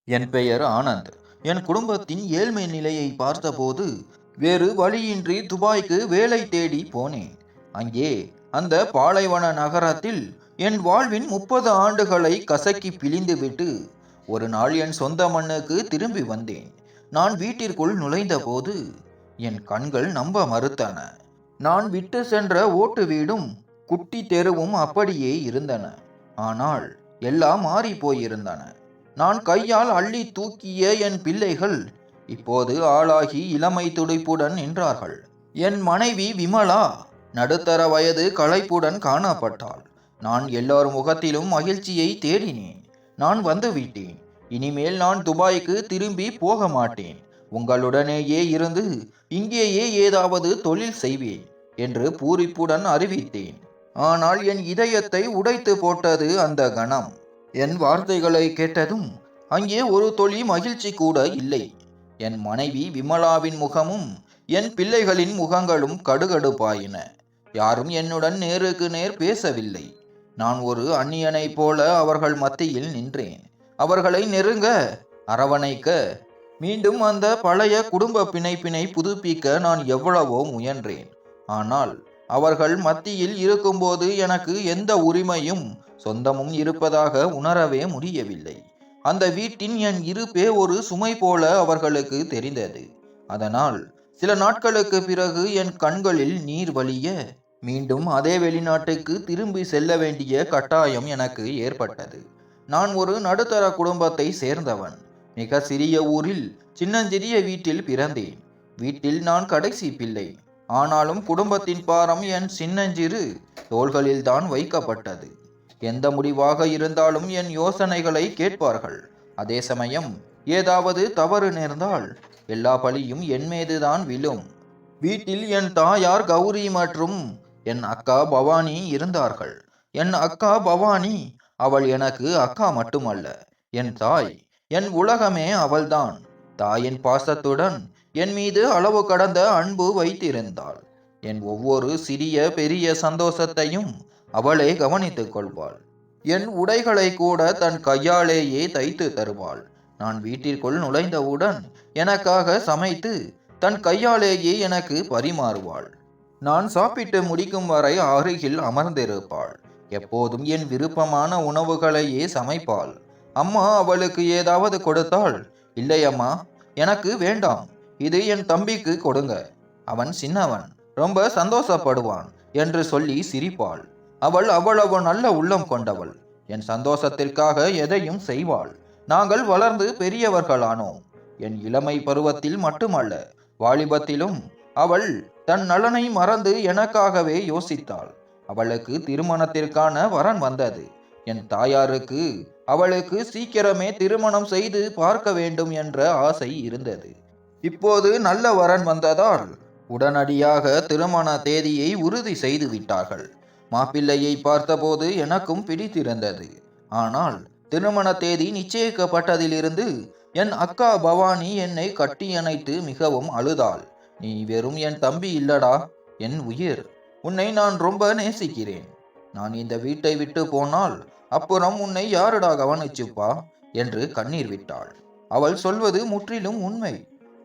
என் பெயர் ஆனந்த். என் குடும்பத்தின் ஏழ்மை நிலையை பார்த்தபோது வேறு வழியின்றி துபாய்க்கு வேலை தேடி போனேன். அங்கே அந்த பாலைவன நகரத்தில் என் வாழ்வின் 30 ஆண்டுகளை கசக்கி பிழிந்துவிட்டு ஒரு நாள் என் சொந்த மண்ணுக்கு திரும்பி வந்தேன். நான் வீட்டிற்குள் நுழைந்தபோது என் கண்கள் நம்ப மறுத்தன. நான் விட்டு சென்ற ஓட்டு வீடும் குட்டி தெருவும் அப்படியே இருந்தன. ஆனால் எல்லாம் மாறி போயிருந்தன. நான் கையால் அள்ளி தூக்கிய என் பிள்ளைகள் இப்போது ஆளாகி இளமை துடிப்புடன் நின்றார்கள். என் மனைவி விமலா நடுத்தர வயது களைப்புடன் காணப்பட்டாள். நான் எல்லார் முகத்திலும் மகிழ்ச்சியை தேடினேன். நான் வந்துவிட்டேன். இனிமேல் நான் துபாய்க்கு திரும்பி போக மாட்டேன். உங்களுடனேயே இருந்து இங்கேயே ஏதாவது தொழில் செய்வேன் என்று பூரிப்புடன் அறிவித்தேன். ஆனால் என் இதயத்தை உடைத்து போட்டது அந்த கணம். என் வார்த்தைகளை கேட்டதும் அங்கே ஒரு துளி மகிழ்ச்சி கூட இல்லை. என் மனைவி விமலாவின் முகமும் என் பிள்ளைகளின் முகங்களும் கடுகடுப்பாயின. யாரும் என்னுடன் நேருக்கு நேர் பேசவில்லை. நான் ஒரு அந்நியனைப் போல அவர்கள் மத்தியில் நின்றேன். அவர்களை நெருங்க, அரவணைக்க, மீண்டும் அந்த பழைய குடும்ப பிணைப்பினை புதுப்பிக்க நான் எவ்வளவோ முயன்றேன். ஆனால் அவர்கள் மத்தியில் இருக்கும்போது எனக்கு எந்த உரிமையும் சொந்தமும் இருப்பதாக உணரவே முடியவில்லை. அந்த வீட்டின் என் இருப்பே ஒரு சுமை போல அவர்களுக்கு தெரிந்தது. அதனால் சில நாட்களுக்கு பிறகு என் கண்களில் நீர் வழிய மீண்டும் அதே வெளிநாட்டுக்கு திரும்பி செல்ல வேண்டிய கட்டாயம் எனக்கு ஏற்பட்டது. நான் ஒரு நடுத்தர குடும்பத்தை சேர்ந்தவன். மிக சிறிய ஊரில் சின்னஞ்சிறிய வீட்டில் பிறந்தேன். வீட்டில் நான் கடைசி பிள்ளை. ஆனாலும் குடும்பத்தின் பாரம் என் சின்னஞ்சிறு தோள்களில்தான் வைக்கப்பட்டது. எந்த முடிவாக இருந்தாலும் என் யோசனைகளை கேட்பார்கள். அதே சமயம் ஏதாவது தவறு நேர்ந்தால் எல்லா பழியும் என் மீதுதான் விழும். வீட்டில் என் தாயார் கௌரி மற்றும் என் அக்கா பவானி இருந்தார்கள். என் அக்கா பவானி அவள் எனக்கு அக்கா மட்டுமல்ல, என் தாய். என் உலகமே அவள்தான். தாயின் பாசத்துடன் என் மீது அளவு கடந்த அன்பு வைத்திருந்தாள். என் ஒவ்வொரு சிறிய பெரிய சந்தோஷத்தையும் அவளே கவனித்துக் கொள்வாள். என் உடைகளை கூட தன் கையாலேயே தைத்து தருவாள். நான் வீட்டிற்குள் நுழைந்தவுடன் எனக்காக சமைத்து தன் கையாலேயே எனக்கு பரிமாறுவாள். நான் சாப்பிட்டு முடிக்கும் வரை அருகில் அமர்ந்திருப்பாள். எப்போதும் என் விருப்பமான உணவுகளையே சமைப்பாள். அம்மா அவளுக்கு ஏதாவது கொடுத்தால், இல்லை அம்மா, எனக்கு வேண்டாம், இது என் தம்பிக்கு கொடுங்க, அவன் சின்னவன், ரொம்ப சந்தோஷப்படுவான் என்று சொல்லி சிரிப்பாள். அவள் அவ்வளவு நல்ல உள்ளம் கொண்டவள். என் சந்தோஷத்திற்காக எதையும் செய்வாள். நாங்கள் வளர்ந்து பெரியவர்களானோம். என் இளமை பருவத்தில் மட்டுமல்ல, வாலிபத்திலும் அவள் தன் நலனை மறந்து எனக்காகவே யோசித்தாள். அவளுக்கு திருமணத்திற்கான வரன் வந்தது. என் தாயாருக்கு அவளுக்கு சீக்கிரமே திருமணம் செய்து பார்க்க வேண்டும் என்ற ஆசை இருந்தது. இப்போது நல்ல வரன் வந்ததால் உடனடியாக திருமண தேதியை உறுதி செய்து விட்டார்கள். மாப்பிள்ளையை பார்த்தபோது எனக்கும் பிடித்திருந்தது. ஆனால் திருமண தேதி நிச்சயிக்கப்பட்டதிலிருந்து என் அக்கா பவானி என்னை கட்டியணைத்து மிகவும் அழுதாள். நீ வெறும் என் தம்பி இல்லடா, என் உயிர். உன்னை நான் ரொம்ப நேசிக்கிறேன். நான் இந்த வீட்டை விட்டு போனால் அப்புறம் உன்னை யாருடா கவனிச்சுப்பா என்று கண்ணீர் விட்டாள். அவள் சொல்வது முற்றிலும் உண்மை.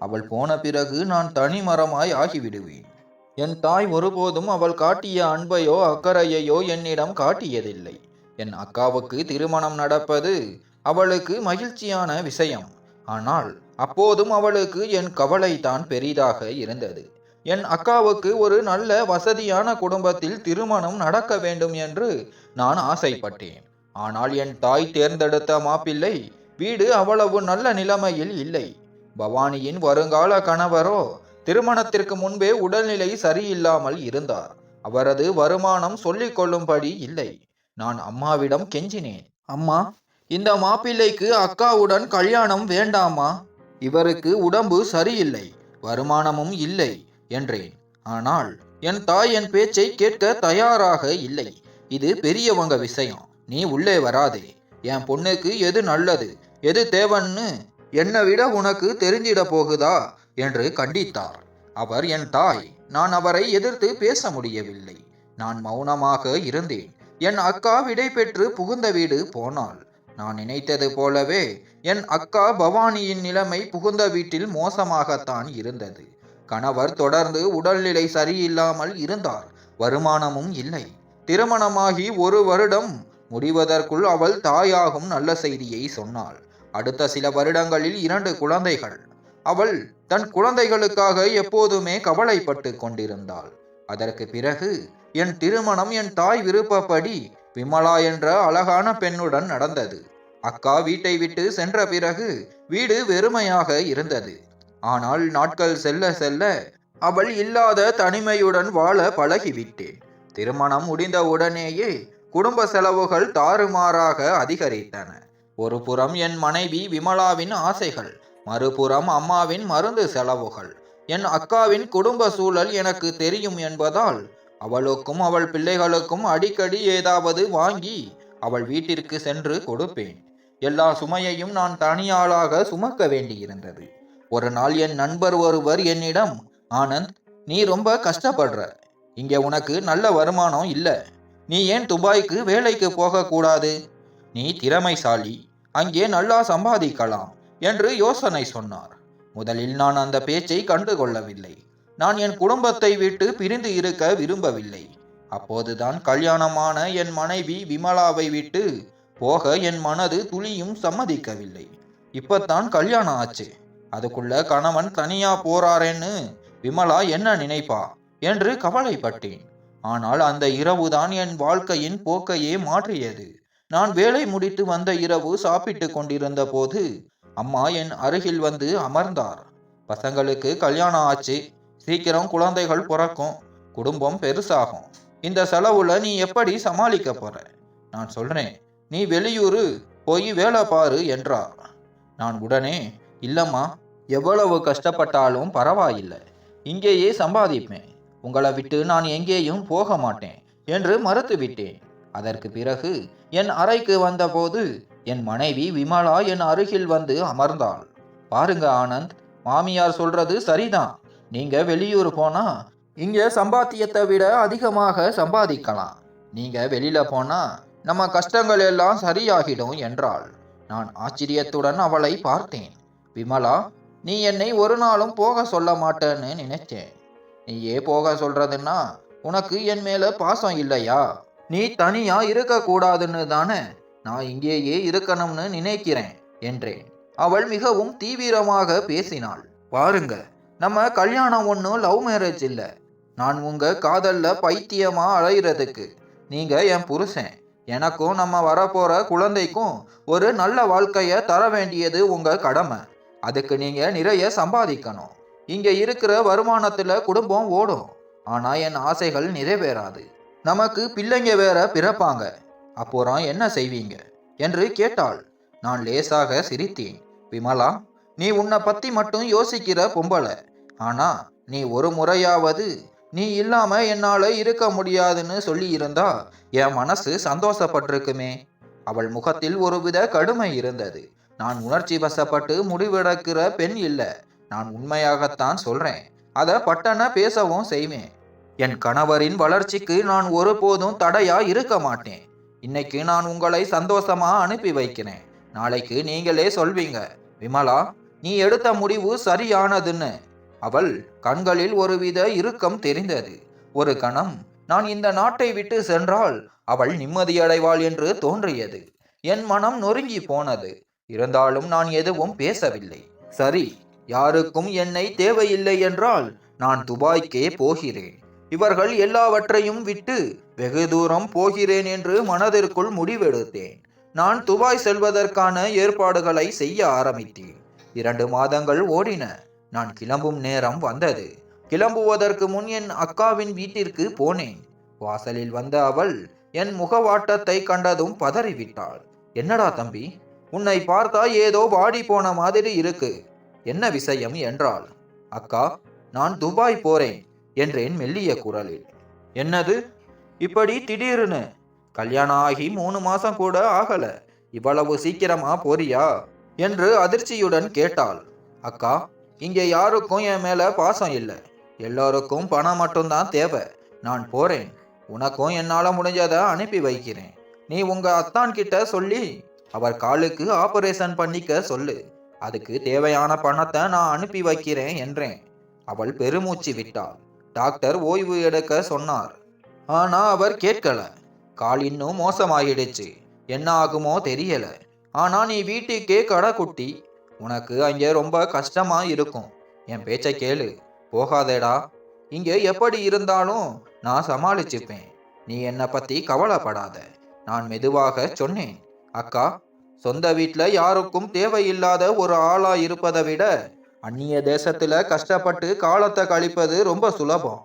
அவள் போன பிறகு நான் தனிமரமாய் ஆகிவிடுவேன். என் தாய் ஒருபோதும் அவள் காட்டிய அன்பையோ அக்கறையையோ என்னிடம் காட்டியதில்லை. என் அக்காவுக்கு திருமணம் நடப்பது அவளுக்கு மகிழ்ச்சியான விஷயம். ஆனால் அப்போதும் அவளுக்கு என் கவலை தான் பெரிதாக இருந்தது. என் அக்காவுக்கு ஒரு நல்ல வசதியான குடும்பத்தில் திருமணம் நடக்க வேண்டும் என்று நான் ஆசைப்பட்டேன். ஆனால் என் தாய் தேர்ந்தெடுத்த மாப்பிள்ளை வீடு அவ்வளவு நல்ல நிலைமையில் இல்லை. பவானியின் வருங்கால கணவரோ திருமணத்திற்கு முன்பே உடல்நிலை சரியில்லாமல் இருந்தார். அவரது வருமானம் சொல்லிக் கொள்ளும்படி இல்லை. நான் அம்மாவிடம் கெஞ்சினேன். அம்மா, இந்த மாப்பிள்ளைக்கு அக்காவுடன் கல்யாணம் வேண்டாமா? இவருக்கு உடம்பு சரியில்லை, வருமானமும் இல்லை என்றேன். ஆனால் என் தாய் என் பேச்சை கேட்க தயாராக இல்லை. இது பெரியவங்க விஷயம், நீ உள்ளே வராதே. என் பொண்ணுக்கு எது நல்லது, எது தேவன்னு என்னை விட உனக்கு தெரிஞ்சிட போகுதா என்று கண்டித்தார். அவர் என் தாய். நான் அவரை எதிர்த்து பேச முடியவில்லை. நான் மௌனமாக இருந்தேன். என் அக்கா விடை பெற்று புகுந்த வீடு போனாள். நான் நினைத்தது போலவே என் அக்கா பவானியின் நிலைமை புகுந்த வீட்டில் மோசமாகத்தான் இருந்தது. கணவர் தொடர்ந்து உடல்நிலை சரியில்லாமல் இருந்தார். வருமானமும் இல்லை. திருமணமாகி 1 வருடம் முடிவதற்குள் அவள் தாயாகும் நல்ல செய்தியை சொன்னாள். அடுத்த சில வருடங்களில் 2 குழந்தைகள். அவள் தன் குழந்தைகளுக்காக எப்போதுமே கவலைப்பட்டு கொண்டிருந்தாள். அதற்கு பிறகு என் திருமணம் என் தாய் விருப்பப்படி விமலா என்ற அழகான பெண்ணுடன் நடந்தது. அக்கா வீட்டை விட்டு சென்ற பிறகு வீடு வெறுமையாக இருந்தது. ஆனால் நாட்கள் செல்ல செல்ல அவள் இல்லாத தனிமையுடன் வாழ பழகிவிட்டேன். திருமணம் முடிந்த உடனேயே குடும்ப செலவுகள் தாறுமாறாக அதிகரித்தன. ஒரு புறம் என் மனைவி விமலாவின் ஆசைகள், மறுபுறம் அம்மாவின் மருந்து செலவுகள். என் அக்காவின் குடும்ப சூழல் எனக்கு தெரியும் என்பதால் அவளுக்கும் அவள் பிள்ளைகளுக்கும் அடிக்கடி ஏதாவது வாங்கி அவள் வீட்டிற்கு சென்று கொடுப்பேன். எல்லா சுமையையும் நான் தனியாளாக சுமக்க வேண்டியிருந்தது. ஒரு நாள் என் நண்பர் ஒருவர் என்னிடம், ஆனந்த், நீ ரொம்ப கஷ்டப்படுற. இங்கே உனக்கு நல்ல வருமானம் இல்லை. நீ ஏன் துபாய்க்கு வேலைக்கு போகக்கூடாது? நீ திறமைசாலி, அங்கே நல்லா சம்பாதிக்கலாம் என்று யோசனை சொன்னார். முதலில் நான் அந்த பேச்சை கண்டுகொள்ளவில்லை. நான் என் குடும்பத்தை விட்டு பிரிந்து இருக்க விரும்பவில்லை. அப்போதுதான் கல்யாணமான என் மனைவி விமலாவை விட்டு போக என் மனது துளியும் சம்மதிக்கவில்லை. இப்பத்தான் கல்யாணம் ஆச்சு, அதுக்குள்ள கணவன் தனியா போறாரேன்னு விமலா என்ன நினைப்பா என்று கவலைப்பட்டேன். ஆனால் அந்த இரவுதான் என் வாழ்க்கையின் போக்கையே மாற்றியது. நான் வேலை முடித்து வந்த இரவு சாப்பிட்டு கொண்டிருந்த போது அம்மா என் அருகில் வந்து அமர்ந்தார். பசங்களுக்கு கல்யாணம் ஆச்சு, சீக்கிரம் குழந்தைகள் பிறக்கும், குடும்பம் பெருசாகும். இந்த செலவுல நீ எப்படி சமாளிக்க போற? நான் சொல்றேன், நீ வெளியூரு போய் வேலை பாரு என்றார். நான் உடனே, இல்லம்மா, எவ்வளவு கஷ்டப்பட்டாலும் பரவாயில்லை, இங்கேயே சம்பாதிப்பேன். உங்களை விட்டு நான் எங்கேயும் போக மாட்டேன் என்று மறுத்துவிட்டேன். அதற்கு பிறகு என் அறைக்கு வந்தபோது என் மனைவி விமலா என் அருகில் வந்து அமர்ந்தாள். பாருங்க ஆனந்த், மாமியார் சொல்றது சரிதான். நீங்க வெளியூர் போனா இங்க சம்பாத்தியத்தை விட அதிகமாக சம்பாதிக்கலாம். நீங்க வெளியில போனா நம்ம கஷ்டங்கள் எல்லாம் சரியாகிடும் என்றாள். நான் ஆச்சரியத்துடன் அவளை பார்த்தேன். விமலா, நீ என்னை ஒரு நாளும் போக சொல்ல மாட்டேன்னு நினைச்சேன். நீயே போக சொல்றதுன்னா உனக்கு என் மேல பாசம் இல்லையா? நீ தனியா இருக்க கூடாதுன்னு தானே நான் இங்கேயே இருக்கணும்னு நினைக்கிறேன் என்றேன். அவள் மிகவும் தீவிரமாக பேசினாள். பாருங்க, நம்ம கல்யாணம் ஒன்றும் லவ் மேரேஜ் இல்லை. நான் உங்க காதல்ல பைத்தியமா அலையிறதுக்கு. நீங்க என் புருஷன். எனக்கும் நம்ம வரப்போற குழந்தைக்கும் ஒரு நல்ல வாழ்க்கைய தர வேண்டியது உங்க கடமை. அதுக்கு நீங்க நிறைய சம்பாதிக்கணும். இங்க இருக்கிற வருமானத்துல குடும்பம் ஓடும். ஆனா என் ஆசைகள் நிறைவேறாது. நமக்கு பிள்ளைங்க வேற பிறப்பாங்க. அப்புறம் என்ன செய்வீங்க என்று கேட்டாள். நான் லேசாக சிரித்தேன். விமலா, நீ உன்னை பத்தி மட்டும் யோசிக்கிற பொம்பளை. ஆனா நீ ஒரு முறையாவது நீ இல்லாம என்னால இருக்க முடியாதுன்னு சொல்லி இருந்தா என் மனசு சந்தோஷப்பட்டிருக்குமே. அவள் முகத்தில் ஒருவித கடுமை இருந்தது. நான் உணர்ச்சி வசப்பட்டு முடிவெடுக்கிற பெண் இல்லை. நான் உண்மையாகத்தான் சொல்றேன். அதை பட்டன பேசவும் செய்வேன். என் கணவரின் வளர்ச்சிக்கு நான் ஒருபோதும் தடையா இருக்க மாட்டேன். இன்னைக்கு நான் உங்களை சந்தோஷமா அனுப்பி வைக்கிறேன். நாளைக்கு நீங்களே சொல்வீங்க, விமலா, நீ எடுத்த முடிவு சரியானதுன்னு. அவள் கண்களில் ஒருவித இறுக்கம் தெரிந்தது. ஒரு கணம் நான் இந்த நாட்டை விட்டு சென்றால் அவள் நிம்மதியடைவாள் என்று தோன்றியது. என் மனம் நொறுங்கி போனது. இருந்தாலும் நான் எதுவும் பேசவில்லை. சரி, யாருக்கும் என்னை தேவையில்லை என்றால் நான் துபாய்க்கே போகிறேன். இவர்கள் எல்லாவற்றையும் விட்டு வெகு தூரம் போகிறேன் என்று மனதிற்குள் முடிவெடுத்தேன். நான் துபாய் செல்வதற்கான ஏற்பாடுகளை செய்ய ஆரம்பித்தேன். 2 மாதங்கள் ஓடின. நான் கிளம்பும் நேரம் வந்தது. கிளம்புவதற்கு முன் என் அக்காவின் வீட்டிற்கு போனேன். வாசலில் வந்த அவள் என் முகவாட்டத்தை கண்டதும் பதறிவிட்டாள். என்னடா தம்பி, உன்னை பார்த்தா ஏதோ வாடி போன மாதிரி இருக்கு. என்ன விஷயம் என்றாள். அக்கா, நான் துபாய் போறேன் என்றேன் மெல்லிய குரலில். என்னது, இப்படி திடீர்னு? கல்யாணம் ஆகி 3 மாசம் கூட ஆகல, இவ்வளவு சீக்கிரமா போறியா என்று அதிர்ச்சியுடன் கேட்டாள். அக்கா, இங்கே யாருக்கும் என் மேல பாசம் இல்லை. எல்லோருக்கும் பணம் மட்டும்தான் தேவை. நான் போறேன். உனக்கும் என்னால முடிஞ்சதை அனுப்பி வைக்கிறேன். நீ உங்க அத்தான் கிட்ட சொல்லி அவர் காலுக்கு ஆபரேஷன் பண்ணிக்க சொல்லு. அதுக்கு தேவையான பணத்தை நான் அனுப்பி வைக்கிறேன் என்றேன். அவள் பெருமூச்சு விட்டாள். டாக்டர் ஓய்வு எடுக்க சொன்னார். ஆனா அவர் கேட்கல. கால் இன்னும் மோசமாகிடுச்சு. என்ன ஆகுமோ தெரியல. ஆனா நீ வீட்டுக்கே கடை குட்டி. உனக்கு அங்கே ரொம்ப கஷ்டமா இருக்கும். என் பேச்சை கேளு. போகாதேடா. இங்கே எப்படி இருந்தாலும் நான் சமாளிச்சுப்பேன். நீ என்னை பத்தி கவலைப்படாத. நான் மெதுவாக சொன்னேன். அக்கா, சொந்த வீட்டுல யாருக்கும் தேவையில்லாத ஒரு ஆளா இருப்பதை விட அந்நிய தேசத்துல கஷ்டப்பட்டு காலத்தை கழிப்பது ரொம்ப சுலபம்.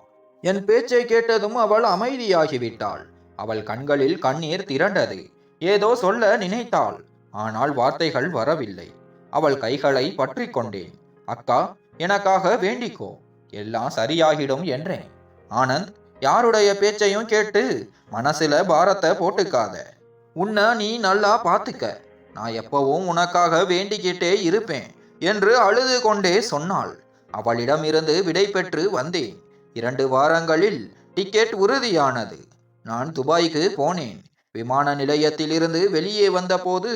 என் பேச்சை கேட்டதும் அவள் அமைதியாகிவிட்டாள். அவள் கண்களில் கண்ணீர் திரண்டது. ஏதோ சொல்ல நினைத்தாள். ஆனால் வார்த்தைகள் வரவில்லை. அவள் கைகளை பற்றி கொண்டேன். அக்கா, எனக்காக வேண்டிக்கோ. எல்லாம் சரியாகிடும் என்றேன். ஆனந்த், யாருடைய பேச்சையும் கேட்டு மனசுல பாரத்தை போட்டுக்காத. உன்னை நீ நல்லா பார்த்துக்க. நான் எப்பவும் உனக்காக வேண்டிக்கிட்டே இருப்பேன் என்று அழுது கொண்டே சொன்னாள். அவளிடமிருந்து விடை பெற்று வந்தேன். 2 வாரங்களில் டிக்கெட் உறுதியானது. நான் துபாய்க்கு போனேன். விமான நிலையத்திலிருந்து வெளியே வந்தபோது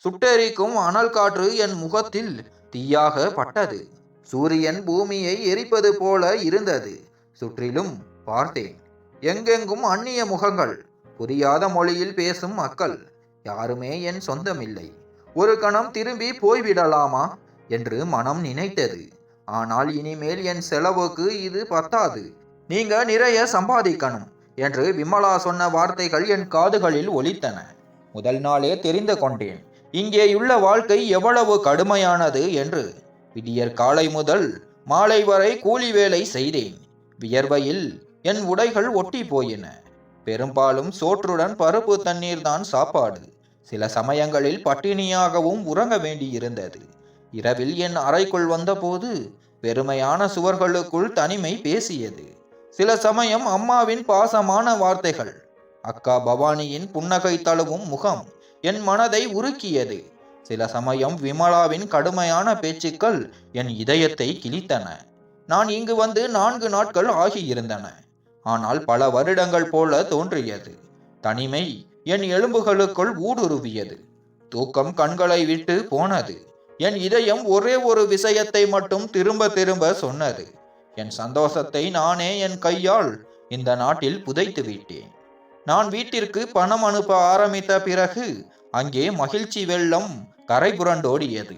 சுட்டெரிக்கும் அனல் காற்று என் முகத்தில் தீயாக பட்டது. சூரியன் பூமியை எரிப்பது போல இருந்தது. சுற்றிலும் பார்த்தேன். எங்கெங்கும் அந்நிய முகங்கள், புரியாத மொழியில் பேசும் மக்கள். யாருமே என் சொந்தமில்லை. ஒரு கணம் திரும்பி போய்விடலாமா என்று மனம் நினைத்தது. ஆனால் இனிமேல் என் செலவுக்கு இது பத்தாது. நீங்க நிறைய சம்பாதிக்கணும் என்று விமலா சொன்ன வார்த்தைகள் என் காதுகளில் ஒலித்தன. முதல் நாளே தெரிந்து கொண்டேன் இங்கேயுள்ள வாழ்க்கை எவ்வளவு கடுமையானது என்று. விடியற் காலை முதல் மாலை வரை கூலி வேலை செய்தேன். வியர்வையில் என் உடைகள் ஒட்டி போயின. பெரும்பாலும் சோற்றுடன் பருப்பு தண்ணீர் தான் சாப்பாடு. சில சமயங்களில் பட்டினியாகவும் உறங்க வேண்டியிருந்தது. இரவில் என் அறைக்குள் வந்தபோது வெறுமையான சுவர்களுக்குள் தனிமை பேசியது. சில சமயம் அம்மாவின் பாசமான வார்த்தைகள், அக்கா பவானியின் புன்னகை தழுவும் முகம் என் மனதை உருக்கியது. சில சமயம் விமலாவின் கடுமையான பேச்சுக்கள் என் இதயத்தை கிழித்தன. நான் இங்கு வந்து 4 நாட்கள் ஆகியிருந்தன. ஆனால் பல வருடங்கள் போல தோன்றியது. தனிமை என் எலும்புகளுக்குள் ஊடுருவியது. தூக்கம் கண்களை விட்டு போனது. என் இதயம் ஒரே ஒரு விஷயத்தை மட்டும் திரும்ப திரும்ப சொன்னது. என் சந்தோஷத்தை நானே என் கையால் இந்த நாட்டில் புதைத்து விட்டேன். நான் வீட்டிற்கு பணம் அனுப்ப ஆரம்பித்த பிறகு அங்கே மகிழ்ச்சி வெள்ளம் கரை புரண்டோடியது.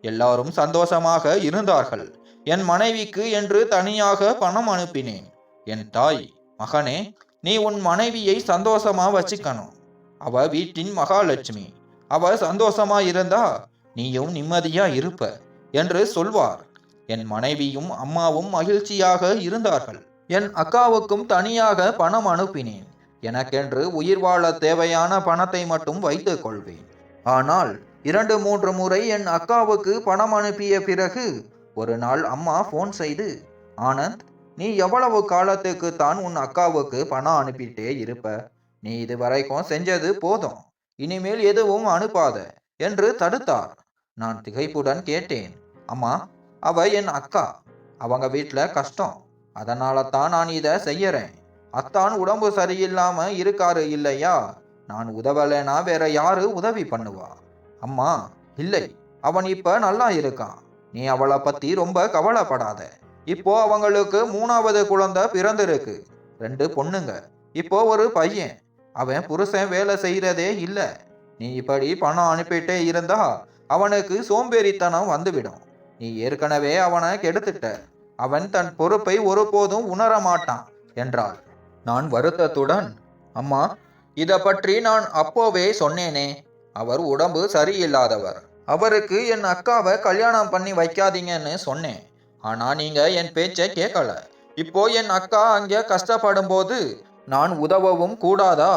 எல்லாரும் சந்தோஷமாக இருந்தார்கள். என் மனைவிக்கு என்று தனியாக பணம் அனுப்பினேன். என் தாய், மகனே, நீ உன் மனைவியை சந்தோஷமா வச்சுக்கணும். அவ வீட்டின் மகாலட்சுமி. அவ சந்தோஷமா இருந்தா நீயும் நிம்மதியா இருப்ப என்று சொல்வார். என் மனைவியும் அம்மாவும் மகிழ்ச்சியாக இருந்தார்கள். என் அக்காவுக்கும் தனியாக பணம் அனுப்பினேன். எனக்கென்று உயிர் வாழ தேவையான பணத்தை மட்டும் வைத்துக் கொள்வேன். ஆனால் 2-3 முறை என் அக்காவுக்கு பணம் அனுப்பிய பிறகு ஒரு நாள் அம்மா ஃபோன் செய்து, ஆனந்த், நீ எவ்வளவு காலத்துக்கு தான் உன் அக்காவுக்கு பணம் அனுப்பிட்டே இருப்ப? நீ இதுவரைக்கும் செஞ்சது போதும். இனிமேல் எதுவும் அனுப்பாத என்று தடுத்தார். நான் திகைப்புடன் கேட்டேன், அம்மா, அவ என் அக்கா. அவங்க வீட்டில் கஷ்டம். அதனால தான் நான் இதை செய்யறேன். அத்தான் உடம்பு சரியில்லாம இருக்காரு இல்லையா? நான் உதவலைனா வேற யாரு உதவி பண்ணுவா? அம்மா, இல்லை, அவன் இப்ப நல்லா இருக்கான். நீ அவளை பத்தி ரொம்ப கவலைப்படாத. இப்போ அவங்களுக்கு 3வது குழந்தை பிறந்திருக்கு. 2 பொண்ணுங்க. இப்போ ஒரு பையன். அவன் புருஷன் வேலை செய்யறதே இல்லை. நீ இப்படி பணம் அனுப்பிட்டே இருந்தா அவனுக்கு சோம்பேறித்தனம் வந்துவிடும். நீ ஏற்கனவே அவனை கெடுத்துட்ட. அவன் தன் பொறுப்பை ஒருபோதும் உணர மாட்டான் என்றாள். நான் வருத்தத்துடன், அம்மா, இதை பற்றி நான் அப்போவே சொன்னேனே. அவர் உடம்பு சரியில்லாதவர். அவருக்கு என் அக்காவை கல்யாணம் பண்ணி வைக்காதீங்கன்னு சொன்னேன். ஆனா நீங்க என் பேச்சை கேட்கல. இப்போ என் அக்கா அங்கே கஷ்டப்படும் போது நான் உதவவும் கூடாதா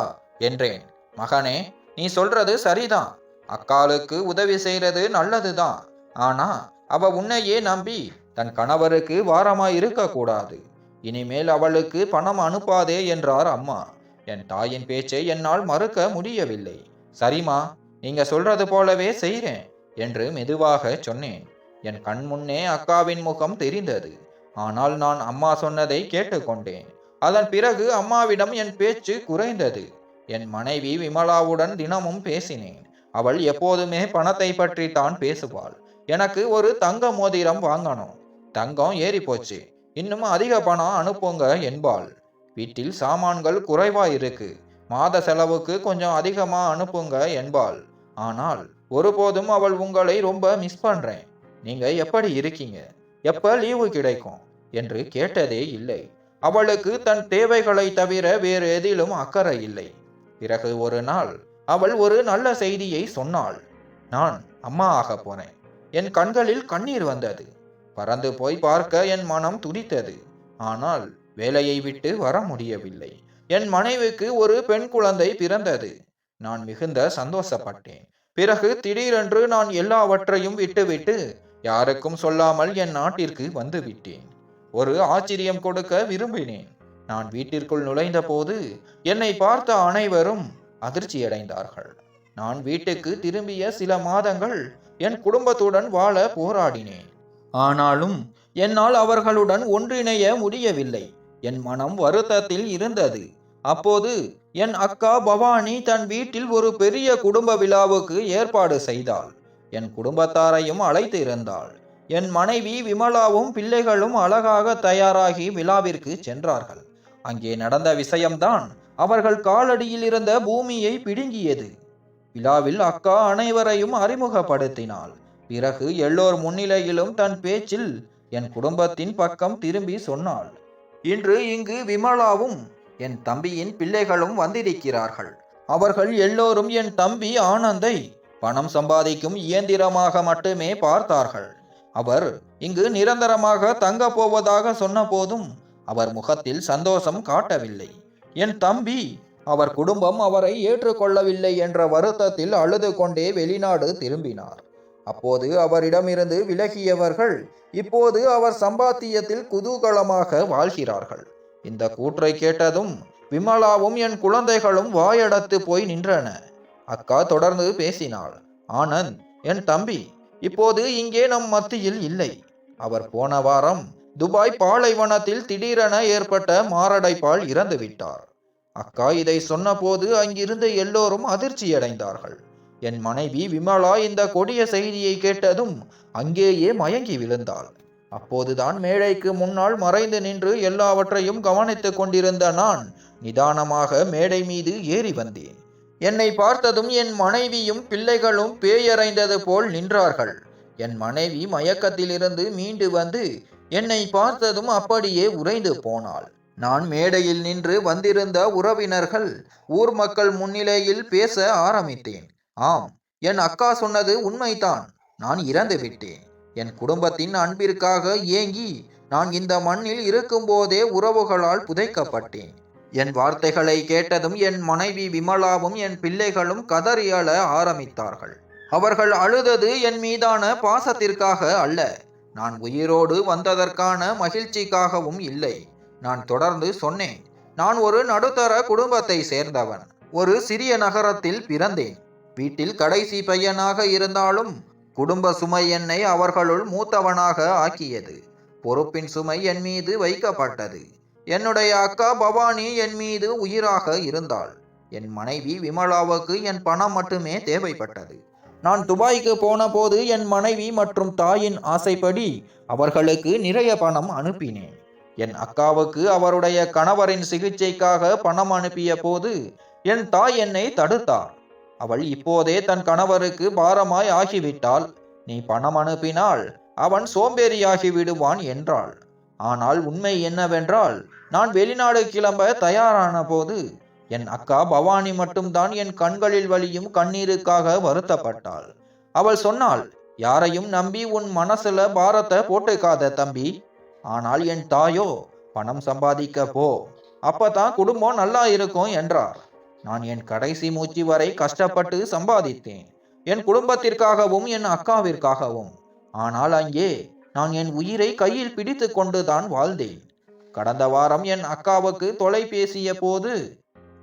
என்றேன். மகனே, நீ சொல்றது சரிதான். அக்காளுக்கு உதவி செய்யறது நல்லதுதான். ஆனா அவ உன்னையே நம்பி தன் கணவருக்கு வாரமாய் இருக்க கூடாது. இனிமேல் அவளுக்கு பணம் அனுப்பாதே என்றார் அம்மா. என் தாயின் பேச்சை என்னால் மறுக்க முடியவில்லை. சரிம்மா, நீங்க சொல்றது போலவே செய்கிறேன் என்று மெதுவாக சொன்னேன். என் கண் முன்னே அக்காவின் முகம் தெரிந்தது. ஆனால் நான் அம்மா சொன்னதை கேட்டுக்கொண்டேன். அதன் பிறகு அம்மாவிடம் என் பேச்சு குறைந்தது. என் மனைவி விமலாவுடன் தினமும் பேசினேன். அவள் எப்போதுமே பணத்தை பற்றி தான் பேசுவாள். எனக்கு ஒரு தங்க மோதிரம் வாங்கணும், தங்கம் ஏறி போச்சு, இன்னும் அதிக பணம் அனுப்புங்க என்பாள். வீட்டில் சாமான்கள் குறைவா இருக்கு, மாத செலவுக்கு கொஞ்சம் அதிகமா அனுப்புங்க என்பாள். ஆனால் ஒருபோதும் அவள் உங்களை ரொம்ப மிஸ் பண்றேன், நீங்க எப்படி இருக்கீங்க, எப்ப லீவு கிடைக்கும் என்று கேட்டதே இல்லை. அவளுக்கு தன் தேவைகளை தவிர வேறு எதிலும் அக்கறை இல்லை. பிறகு ஒரு நாள் அவள் ஒரு நல்ல செய்தியை சொன்னாள். நான் அம்மா ஆக போனேன். என் கண்களில் கண்ணீர் வந்தது. பறந்து போய் பார்க்க என் மனம் துடித்தது. ஆனால் வேலையை விட்டு வர முடியவில்லை. என் மனைவிக்கு ஒரு பெண் குழந்தை பிறந்தது. நான் மிகுந்த சந்தோஷப்பட்டேன். பிறகு திடீரென்று நான் எல்லாவற்றையும் விட்டுவிட்டு யாருக்கும் சொல்லாமல் என் நாட்டிற்கு வந்து விட்டேன். ஒரு ஆச்சரியம் கொடுக்க விரும்பினேன். நான் வீட்டிற்குள் நுழைந்த போது என்னை பார்த்த அனைவரும் அதிர்ச்சியடைந்தார்கள். நான் வீட்டுக்கு திரும்பிய சில மாதங்கள் என் குடும்பத்துடன் வாழ போராடினேன். ஆனாலும் என்னால் அவர்களுடன் ஒன்றிணைய முடியவில்லை. என் மனம் வருத்தத்தில் இருந்தது. அப்போது என் அக்கா பவானி தன் வீட்டில் ஒரு பெரிய குடும்ப விழாவுக்கு ஏற்பாடு செய்தாள். என் குடும்பத்தாரையும் அழைத்து இருந்தாள். என் மனைவி விமலாவும் பிள்ளைகளும் அழகாக தயாராகி விழாவிற்கு சென்றார்கள். அங்கே நடந்த விஷயம்தான் அவர்கள் காலடியில் இருந்த பூமியை பிடுங்கியது. விழாவில் அக்கா அனைவரையும் அறிமுகப்படுத்தினாள். பிறகு எல்லோர் முன்னிலையிலும் தன் பேச்சில் என் குடும்பத்தின் பக்கம் திரும்பி சொன்னாள். இன்று இங்கு விமலாவும் என் தம்பியின் பிள்ளைகளும் வந்திருக்கிறார்கள். அவர்கள் எல்லோரும் என் தம்பி ஆனந்தை பணம் சம்பாதிக்கும் இயந்திரமாக மட்டுமே பார்த்தார்கள். அவர் இங்கு நிரந்தரமாக தங்க போவதாக சொன்ன போதும் அவர் முகத்தில் சந்தோஷம் காட்டவில்லை. என் தம்பி அவர் குடும்பம் அவரை ஏற்றுக்கொள்ளவில்லை என்ற வருத்தத்தில் அழுது கொண்டே வெளிநாடு திரும்பினார். அப்போது அவரிடமிருந்து விலகியவர்கள் இப்போது அவர் சம்பாத்தியத்தில் குதூகலமாக வாழ்கிறார்கள். இந்த கூற்றை கேட்டதும் விமலாவும் என் குழந்தைகளும் வாயடத்து போய் நின்றன. அக்கா தொடர்ந்து பேசினாள். ஆனந்த் என் தம்பி இப்போது இங்கே நம் மத்தியில் இல்லை. அவர் போன வாரம் துபாய் பாலைவனத்தில் திடீரென ஏற்பட்ட மாரடைப்பால் இறந்து விட்டார். அக்கா இதை சொன்னபோது அங்கிருந்து எல்லோரும் அதிர்ச்சியடைந்தார்கள். என் மனைவி விமலா இந்த கொடிய செய்தியை கேட்டதும் அங்கேயே மயங்கி விழுந்தாள். அப்போதுதான் மேடைக்கு முன்னால் மறைந்து நின்று எல்லாவற்றையும் கவனித்துக் கொண்டிருந்த நான் நிதானமாக மேடை மீது ஏறி வந்தேன். என்னை பார்த்ததும் என் மனைவியும் பிள்ளைகளும் பேயறைந்தது போல் நின்றார்கள். என் மனைவி மயக்கத்திலிருந்து மீண்டு வந்து என்னை பார்த்ததும் அப்படியே உறைந்து போனாள். நான் மேடையில் நின்று வந்திருந்த உறவினர்கள், ஊர் மக்கள் முன்னிலையில் பேச ஆரம்பித்தேன். ஆம், என் அக்கா சொன்னது உண்மைதான். நான் இறந்து விட்டேன். என் குடும்பத்தின் அன்பிற்காக ஏங்கி நான் இந்த மண்ணில் இருக்கும்போதே உறவுகளால் புதைக்கப்பட்டேன். என் வார்த்தைகளை கேட்டதும் என் மனைவி விமலாவும் என் பிள்ளைகளும் கதறி அழ ஆரம்பித்தார்கள். அவர்கள் அழுதது என் மீதான பாசத்திற்காக அல்ல, நான் உயிரோடு வந்ததற்கான மகிழ்ச்சிக்காகவும் இல்லை. நான் தொடர்ந்து சொன்னேன். நான் ஒரு நடுத்தர குடும்பத்தை சேர்ந்தவன். ஒரு சிறிய நகரத்தில் பிறந்தேன். வீட்டில் கடைசி பையனாக இருந்தாலும் குடும்ப சுமை என்னை அவர்களுள் மூத்தவனாக ஆக்கியது. பொறுப்பின் சுமை என் மீது வைக்கப்பட்டது. என்னுடைய அக்கா பவானி என் மீது உயிராக இருந்தாள். என் மனைவி விமலாவுக்கு என் பணம் மட்டுமே தேவைப்பட்டது. நான் துபாய்க்கு போன போது என் மனைவி மற்றும் தாயின் ஆசைப்படி அவர்களுக்கு நிறைய பணம் அனுப்பினேன். என் அக்காவுக்கு அவருடைய கணவரின் சிகிச்சைக்காக பணம் அனுப்பிய போது என் தாய் என்னை தடுத்தார். அவள் இப்போதே தன் கணவருக்கு பாரமாய் ஆகிவிட்டாள். நீ பணம் அனுப்பினால் அவன் சோம்பேறியாகி விடுவான் என்றாள். ஆனால் உண்மை என்னவென்றால், நான் வெளிநாடு கிளம்ப தயாரான போது என் அக்கா பவானி மட்டும்தான் என் கண்களில் வலியும் கண்ணீருக்காக வருத்தப்பட்டாள். அவள் சொன்னாள், யாரையும் நம்பி உன் மனசுல பாரத்தை போட்டுக்காத தம்பி. ஆனால் என் தாயோ, பணம் சம்பாதிக்க போ, அப்பதான் குடும்பம் நல்லா இருக்கும் என்றார். நான் என் கடைசி மூச்சு வரை கஷ்டப்பட்டு சம்பாதித்தேன், என் குடும்பத்திற்காகவும் என் அக்காவிற்காகவும். ஆனால் அங்கே நான் என் உயிரை கையில் பிடித்து கொண்டுதான் வாழ்ந்தேன். கடந்த வாரம் என் அக்காவுக்கு தொலைபேசிய போது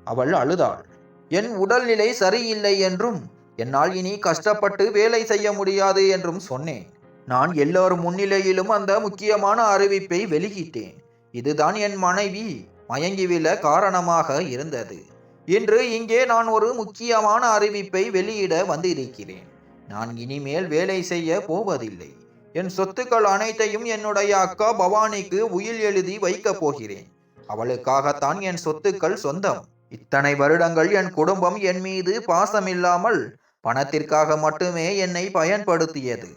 அவள் அழுதாள். என் உடல்நிலை சரியில்லை என்றும் என்னால் இனி கஷ்டப்பட்டு வேலை செய்ய முடியாது என்றும் சொன்னேன். நான் எல்லோரும் முன்னிலையிலும் அந்த முக்கியமான அறிவிப்பை வெளியிட்டேன். இதுதான் என் மனைவி மயங்கிவிழ காரணமாக இருந்தது. இன்று இங்கே நான் ஒரு முக்கியமான அறிவிப்பை வெளியிட வந்திருக்கிறேன். நான் இனிமேல் வேலை செய்ய போவதில்லை. என் சொத்துக்கள் அனைத்தையும் என்னுடைய அக்கா பவானிக்கு உயில் எழுதி வைக்கப் போகிறேன். அவளுக்காகத்தான் என் சொத்துக்கள் சொந்தம். இத்தனை வருடங்கள் என் குடும்பம் என் மீது பாசமில்லாமல் பணத்திற்காக மட்டுமே என்னை பயன்படுத்தியது.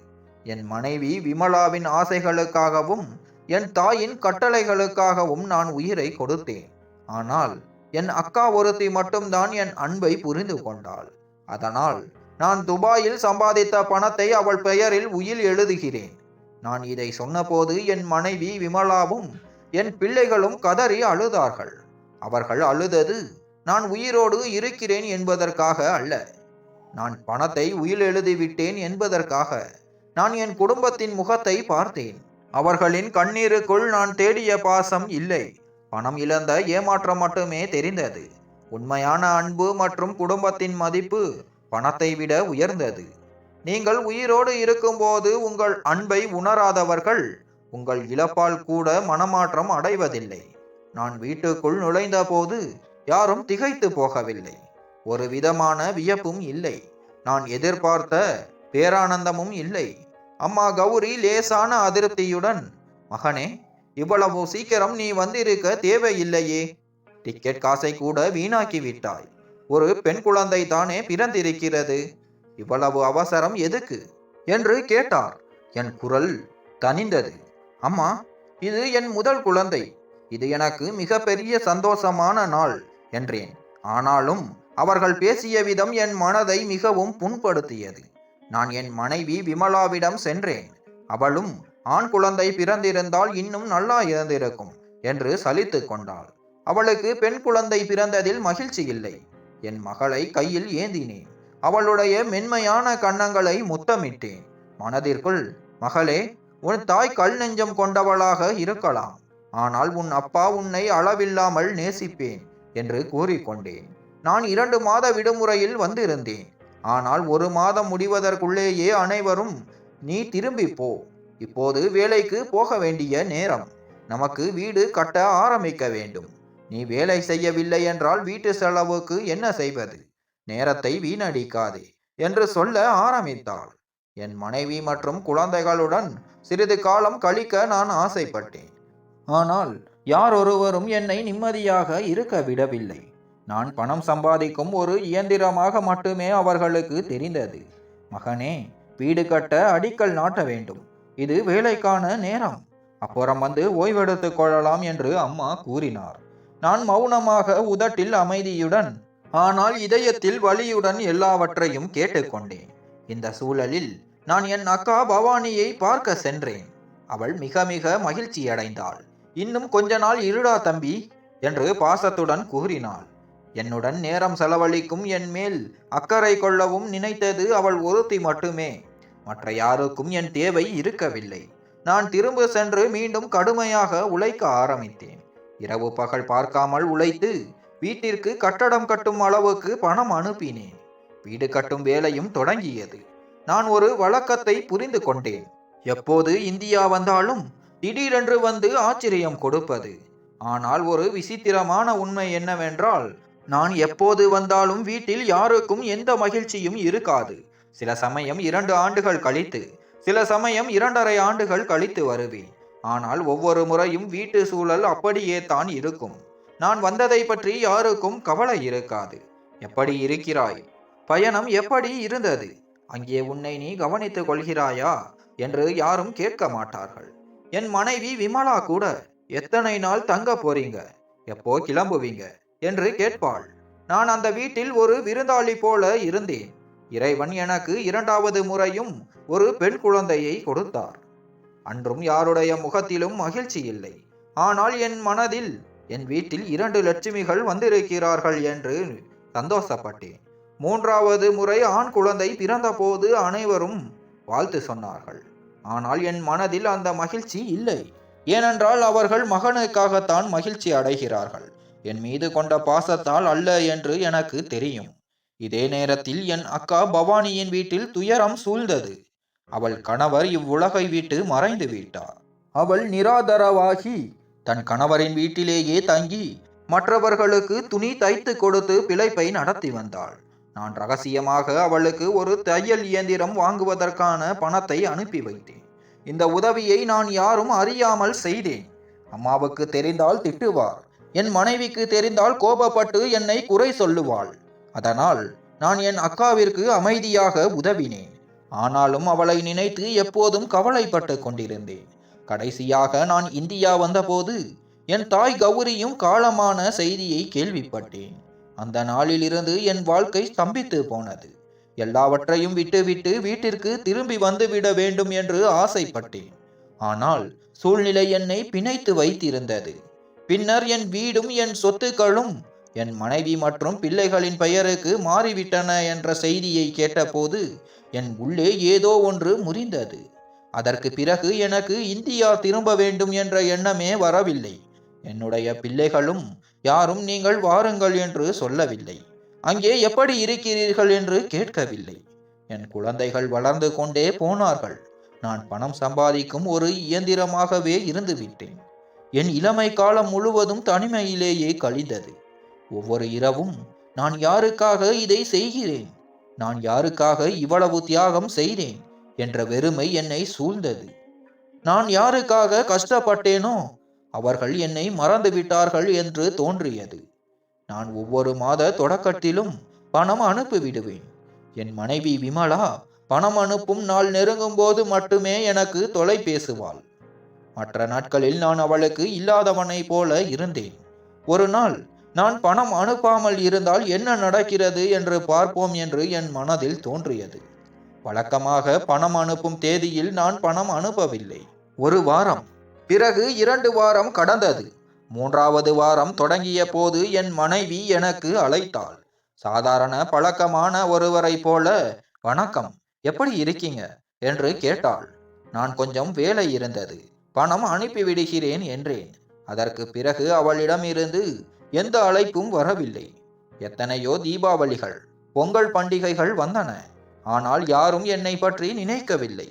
என் மனைவி விமலாவின் ஆசைகளுக்காகவும் என் தாயின் கட்டளைகளுக்காகவும் நான் உயிரை கொடுத்தேன். ஆனால் என் அக்கா ஒருத்தி மட்டும்தான் என் அன்பை புரிந்து கொண்டாள். அதனால் நான் துபாயில் சம்பாதித்த பணத்தை அவள் பெயரில் உயில் எழுதுகிறேன். நான் இதை சொன்னபோது என் மனைவி விமலாவும் என் பிள்ளைகளும் கதறி அழுதார்கள். அவர்கள் அழுதது நான் உயிரோடு இருக்கிறேன் என்பதற்காக அல்ல, நான் பணத்தை உயில் எழுதிவிட்டேன் என்பதற்காக. நான் என் குடும்பத்தின் முகத்தை பார்த்தேன். அவர்களின் கண்ணீருக்குள் நான் தேடிய பாசம் இல்லை, பணம் இழந்த ஏமாற்றம் மட்டுமே தெரிந்தது. உண்மையான அன்பு மற்றும் குடும்பத்தின் மதிப்பு பணத்தை விட உயர்ந்தது. நீங்கள் உயிரோடு இருக்கும்போது உங்கள் அன்பை உணராதவர்கள் உங்கள் இழப்பால் கூட மனமாற்றம் அடைவதில்லை. நான் வீட்டுக்குள் நுழைந்த போது யாரும் திகைத்து போகவில்லை. ஒரு விதமான வியப்பும் இல்லை. நான் எதிர்பார்த்த பேரானந்தமும் இல்லை. அம்மா கௌரி லேசான அதிருப்தியுடன், மகனே, இவ்வளவு சீக்கிரம் நீ வந்திருக்க தேவையில்லையே. டிக்கெட் காசை கூட வீணாக்கி விட்டாய். ஒரு பெண் குழந்தை தானே பிறந்திருக்கிறது, இவ்வளவு அவசரம் எதுக்கு என்று கேட்டார். என் குரல் தனிந்தது. அம்மா, இது என் முதல் குழந்தை. இது எனக்கு மிக பெரிய சந்தோஷமான நாள் என்றேன். ஆனாலும் அவர்கள் பேசிய விதம் என் மனதை மிகவும் புண்படுத்தியது. நான் என் மனைவி விமலாவிடம் சென்றேன். அவளும் ஆண் குழந்தை பிறந்திருந்தால் இன்னும் நல்லா இருந்திருக்கும் என்று சலித்து கொண்டாள். அவளுக்கு பெண் குழந்தை பிறந்ததில் மகிழ்ச்சி இல்லை. என் மகளை கையில் ஏந்தினேன். அவளுடைய மென்மையான கன்னங்களை முத்தமிட்டேன். மனதிற்குள், மகளே, உன் தாய் கல் நெஞ்சம் கொண்டவளாக இருக்கலாம், ஆனால் உன் அப்பா உன்னை அளவில்லாமல் நேசிப்பேன் என்று கூறிக்கொண்டேன். நான் 2 மாத விடுமுறையில் வந்திருந்தேன். ஆனால் 1 மாதம் முடிவதற்குள்ளேயே அனைவரும், நீ திரும்பி போ, இப்போது வேலைக்கு போக வேண்டிய நேரம், நமக்கு வீடு கட்ட ஆரம்பிக்க வேண்டும், நீ வேலை செய்யவில்லை என்றால் வீட்டு செலவுக்கு என்ன செய்வது, நேரத்தை வீணடிக்காதே என்று சொல்ல ஆரம்பித்தாள். என் மனைவி மற்றும் குழந்தைகளுடன் சிறிது காலம் கழிக்க நான் ஆசைப்பட்டேன். ஆனால் யாரொருவரும் என்னை நிம்மதியாக இருக்க விடவில்லை. நான் பணம் சம்பாதிக்கும் ஒரு இயந்திரமாக மட்டுமே அவர்களுக்கு தெரிந்தது. மகனே, வீடு கட்ட அடிக்கல் நாட்ட வேண்டும், இது வேலைக்கான நேரம், அப்புறம் வந்து ஓய்வெடுத்துக் கொள்ளலாம் என்று அம்மா கூறினார். நான் மௌனமாக உதட்டில் அமைதியுடன், ஆனால் இதயத்தில் வலியுடன் எல்லாவற்றையும் கேட்டுக்கொண்டேன். இந்த சூழலில் நான் என் அக்கா பவானியை பார்க்க சென்றேன். அவள் மிக மிக மகிழ்ச்சியடைந்தாள். இன்னும் கொஞ்ச நாள் இருடா தம்பி என்று பாசத்துடன் கூறினாள். என்னுடன் நேரம் செலவழிக்கும், என் மேல் அக்கறை கொள்ளவும் நினைத்தது அவள் ஒருத்தி மட்டுமே. மற்ற யாருக்கும் என் தேவை இருக்கவில்லை. நான் திரும்ப சென்று மீண்டும் கடுமையாக உழைக்க ஆரம்பித்தேன். இரவு பகல் பார்க்காமல் உழைத்து வீட்டிற்கு கட்டடம் கட்டும் அளவுக்கு பணம் அனுப்பினேன். வீடு கட்டும் வேலையும் தொடங்கியது. நான் ஒரு வழக்கத்தை புரிந்து கொண்டேன். எப்போது இந்தியா வந்தாலும் திடீரென்று வந்து ஆச்சரியம் கொடுப்பது. ஆனால் ஒரு விசித்திரமான உண்மை என்னவென்றால், நான் எப்போது வந்தாலும் வீட்டில் யாருக்கும் எந்த மகிழ்ச்சியும் இருக்காது. சில சமயம் 2 ஆண்டுகள் கழித்து, சில சமயம் 2.5 ஆண்டுகள் கழித்து வருவேன். ஆனால் ஒவ்வொரு முறையும் வீட்டு சூழல் அப்படியே தான் இருக்கும். நான் வந்ததை பற்றி யாருக்கும் கவலை இருக்காது. எப்படி இருக்கிறாய், பயணம் எப்படி இருந்தது, அங்கே உன்னை நீ கவனித்துக் கொள்கிறாயா என்று யாரும் கேட்க மாட்டார்கள். என் மனைவி விமலா கூட, எத்தனை நாள் தங்க போறீங்க, எப்போ கிளம்புவீங்க என்று கேட்பாள். நான் அந்த வீட்டில் ஒரு விருந்தாளி போல இருந்தேன். இறைவன் எனக்கு 2வது முறையும் ஒரு பெண் குழந்தையை கொடுத்தார். அன்றும் யாருடைய முகத்திலும் மகிழ்ச்சி இல்லை. ஆனால் என் மனதில், என் வீட்டில் 2 லட்சுமிகள் வந்திருக்கிறார்கள் என்று சந்தோஷப்பட்டேன். 3வது முறை ஆண் குழந்தை பிறந்தபோது அனைவரும் வாழ்த்து சொன்னார்கள். ஆனால் என் மனதில் அந்த மகிழ்ச்சி இல்லை. ஏனென்றால் அவர்கள் மகனுக்காகத்தான் மகிழ்ச்சி அடைகிறார்கள், என் மீது கொண்ட பாசத்தால் அல்ல என்று எனக்கு தெரியும். இதே நேரத்தில் என் அக்கா பவானியின் வீட்டில் துயரம் சூழ்ந்தது. அவள் கணவர் இவ்வுலகை விட்டு மறைந்து விட்டார். அவள் நிராதரவாகி தன் கணவரின் வீட்டிலேயே தங்கி மற்றவர்களுக்கு துணி தைத்து கொடுத்து பிழைப்பை நடத்தி வந்தாள். நான் ரகசியமாக அவளுக்கு ஒரு தையல் இயந்திரம் வாங்குவதற்கான பணத்தை அனுப்பி வைத்தேன். இந்த உதவியை நான் யாரும் அறியாமல் செய்தேன். அம்மாவுக்கு தெரிந்தால் திட்டுவார். என் மனைவிக்கு தெரிந்தால் கோபப்பட்டு என்னை குறை சொல்லுவாள். அதனால் நான் என் அக்காவிற்கு அமைதியாக உதவினேன். ஆனாலும் அவளை நினைத்து எப்போதும் கவலைப்பட்டு கொண்டிருந்தேன். கடைசியாக நான் இந்தியா வந்தபோது என் தாய் கௌரியும் காலமான செய்தியை கேள்விப்பட்டேன். அந்த நாளிலிருந்து என் வாழ்க்கை ஸ்தம்பித்து போனது. எல்லாவற்றையும் விட்டுவிட்டு வீட்டிற்கு திரும்பி வந்துவிட வேண்டும் என்று ஆசைப்பட்டேன். ஆனால் சூழ்நிலை என்னை பிணைத்து வைத்திருந்தது. பின்னர் என் வீடும் என் சொத்துக்களும் என் மனைவி மற்றும் பிள்ளைகளின் பெயருக்கு மாறிவிட்டன என்ற செய்தியை கேட்டபோது என் உள்ளே ஏதோ ஒன்று முறிந்தது. அதற்கு பிறகு எனக்கு இந்தியா திரும்ப வேண்டும் என்ற எண்ணமே வரவில்லை. என்னுடைய பிள்ளைகளும் யாரும் நீங்கள் வாருங்கள் என்று சொல்லவில்லை. அங்கே எப்படி இருக்கிறீர்கள் என்று கேட்கவில்லை. என் குழந்தைகள் வளர்ந்து கொண்டே போனார்கள். நான் பணம் சம்பாதிக்கும் ஒரு இயந்திரமாகவே இருந்துவிட்டேன். என் இளமை காலம் முழுவதும் தனிமையிலேயே கழிந்தது. ஒவ்வொரு இரவும் நான் யாருக்காக இதை செய்கிறேன், நான் யாருக்காக இவ்வளவு தியாகம் செய்தேன் என்ற வெறுமை என்னை சூழ்ந்தது. நான் யாருக்காக கஷ்டப்பட்டேனோ அவர்கள் என்னை மறந்துவிட்டார்கள் என்று தோன்றியது. நான் ஒவ்வொரு மாத தொடக்கத்திலும் பணம் அனுப்பிவிடுவேன். என் மனைவி விமலா பணம் அனுப்பும் நாள் நெருங்கும் போது மட்டுமே எனக்கு தொலை பேசுவாள். மற்ற நாட்களில் நான் அவளுக்கு இல்லாதவனை போல இருந்தேன். ஒரு நாள் நான் பணம் அனுப்பாமல் இருந்தால் என்ன நடக்கிறது என்று பார்ப்போம் என்று என் மனதில் தோன்றியது. வழக்கமாக பணம் அனுப்பும் தேதியில் நான் பணம் அனுப்பவில்லை. ஒரு வாரம், பிறகு 2 வாரம் கடந்தது. 3வது வாரம் தொடங்கிய போது என் மனைவி எனக்கு அழைத்தாள். சாதாரண பழக்கமான ஒருவரை போல, வணக்கம், எப்படி இருக்கீங்க என்று கேட்டாள். நான் கொஞ்சம் வேலை இருந்தது, பணம் அனுப்பிவிடுகிறேன் என்றேன். அதற்கு பிறகு அவளிடம் இருந்து எந்த அழைப்பும் வரவில்லை. எத்தனையோ தீபாவளிகள், பொங்கல் பண்டிகைகள் வந்தன. ஆனால் யாரும் என்னை பற்றி நினைக்கவில்லை.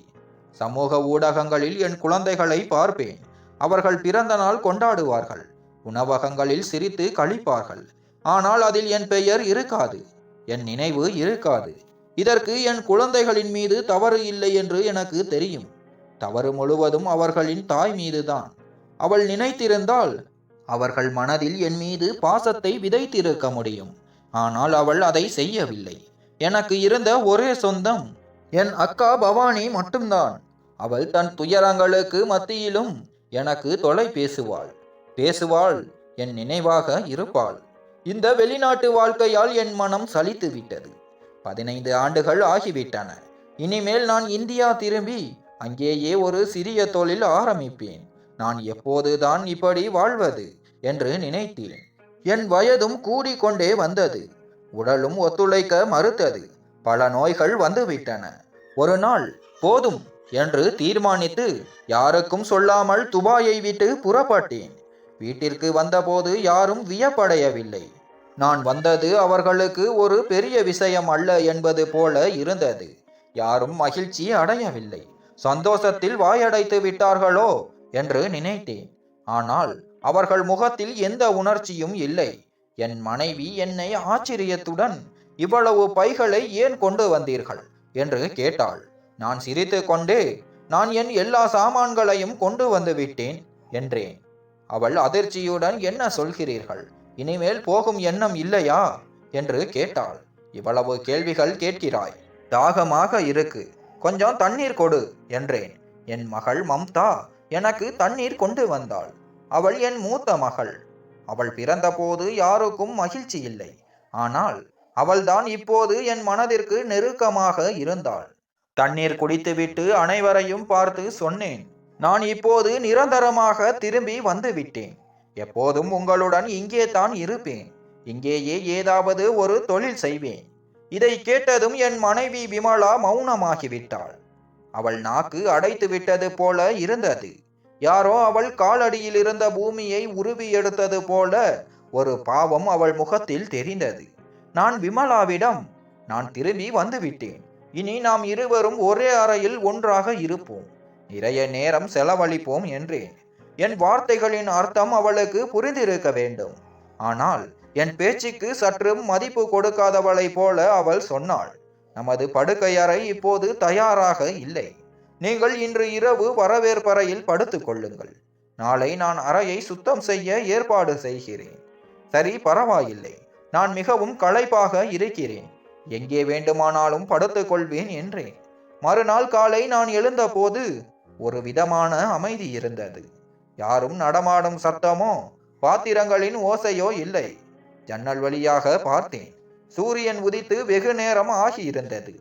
சமூக ஊடகங்களில் என் குழந்தைகளை பார்ப்பேன். அவர்கள் பிறந்த நாள் கொண்டாடுவார்கள். உணவகங்களில் சிரித்து கழிப்பார்கள். ஆனால் அதில் என் பெயர் இருக்காது, என் நினைவு இருக்காது. இதற்கு என் குழந்தைகளின் மீது தவறு இல்லை என்று எனக்கு தெரியும். தவறு முழுவதும் அவர்களின் தாய் மீதுதான். அவள் நினைத்திருந்தால் அவர்கள் மனதில் என் மீது பாசத்தை விதைத்திருக்க முடியும். ஆனால் அவள் அதை செய்யவில்லை. எனக்கு இருந்த ஒரே சொந்தம் என் அக்கா பவானி மட்டும்தான். அவள் தன் துயரங்களுக்கு மத்தியிலும் எனக்கு தொலை பேசுவாள், என் நினைவாக இருப்பாள். இந்த வெளிநாட்டு வாழ்க்கையால் என் மனம் சலித்து விட்டது. 15 ஆண்டுகள் ஆகிவிட்டன. இனிமேல் நான் இந்தியா திரும்பி அங்கேயே ஒரு சிறிய தொழில் ஆரம்பிப்பேன். நான் எப்போதுதான் இப்படி வாழ்வது என்று நினைத்தேன். என் வயதும் கூடிக்கொண்டே வந்தது. உடலும் ஒத்துழைக்க மறுத்தது. பல நோய்கள் வந்துவிட்டன. ஒரு நாள் போதும் என்று தீர்மானித்து யாருக்கும் சொல்லாமல் துபாயை விட்டு புறப்பட்டேன். வீட்டிற்கு வந்தபோது யாரும் வியப்படையவில்லை. நான் வந்தது அவர்களுக்கு ஒரு பெரிய விஷயம் அல்ல என்பது போல இருந்தது. யாரும் மகிழ்ச்சி அடையவில்லை. சந்தோஷத்தில் வாயடைத்து விட்டார்களோ என்று நினைத்தேன். ஆனால் அவர்கள் முகத்தில் எந்த உணர்ச்சியும் இல்லை. என் மனைவி என்னை ஆச்சரியத்துடன், இவ்வளவு பைகளை ஏன் கொண்டு வந்தீர்கள் என்று கேட்டாள். நான் சிரித்து கொண்டே, நான் என் எல்லா சாமான்களையும் கொண்டு வந்து விட்டேன் என்றேன். அவள் அதிர்ச்சியுடன், என்ன சொல்கிறீர்கள், இனிமேல் போகும் எண்ணம் இல்லையா என்று கேட்டாள். இவ்வளவு கேள்விகள் கேட்கிறாய், தாகமாக இருக்கு, கொஞ்சம் தண்ணீர் கொடு என்றேன். என் மகள் மம்தா எனக்கு தண்ணீர் கொண்டு வந்தாள். அவள் என் மூத்த மகள். அவள் பிறந்தபோது யாருக்கும் மகிழ்ச்சி இல்லை. ஆனால் அவள்தான் இப்போது என் மனதிற்கு நெருக்கமாக இருந்தாள். தண்ணீர் குடித்துவிட்டு அனைவரையும் பார்த்து சொன்னேன், நான் இப்போது நிரந்தரமாக திரும்பி வந்து விட்டேன். எப்போதும் உங்களுடன் இங்கே தான் இருப்பேன். இங்கேயே ஏதாவது ஒரு தொழில் செய்வேன். இதை கேட்டதும் என் மனைவி விமலா மௌனமாகிவிட்டாள். அவள் நாக்கு அடைத்து விட்டது போல இருந்தது. யாரோ அவள் காலடியில் இருந்த பூமியை உருவி எடுத்தது போல ஒரு பாவம் அவள் முகத்தில் தெரிந்தது. நான் விமலாவிடம், நான் திரும்பி வந்துவிட்டேன். இனி நாம் இருவரும் ஒரே அறையில் ஒன்றாக இருப்போம். நிறைய நேரம் செலவழிப்போம் என்றேன். என் வார்த்தைகளின் அர்த்தம் அவளுக்கு புரிந்திருக்க வேண்டும். ஆனால் என் பேச்சுக்கு சற்றும் மதிப்பு கொடுக்காதவளை போல அவள் சொன்னாள், நமது படுக்கையறை இப்போது தயாராக இல்லை. நீங்கள் இன்று இரவு வரவேற்பறையில் படுத்துக் கொள்ளுங்கள். நாளை நான் அறையை சுத்தம் செய்ய ஏற்பாடு செய்கிறேன். சரி, பரவாயில்லை. நான் மிகவும் களைப்பாக இருக்கிறேன். எங்கே வேண்டுமானாலும் படுத்துக் கொள்வேன் என்றேன். மறுநாள் காலை நான் எழுந்தபோது ஒரு விதமான அமைதி இருந்தது. யாரும் நடமாடும் சத்தமோ பாத்திரங்களின் ஓசையோ இல்லை. ஜன்னல் வழியாக பார்த்தேன். சூரியன் உதித்து வெகு நேரம் ஆகியிருந்தது.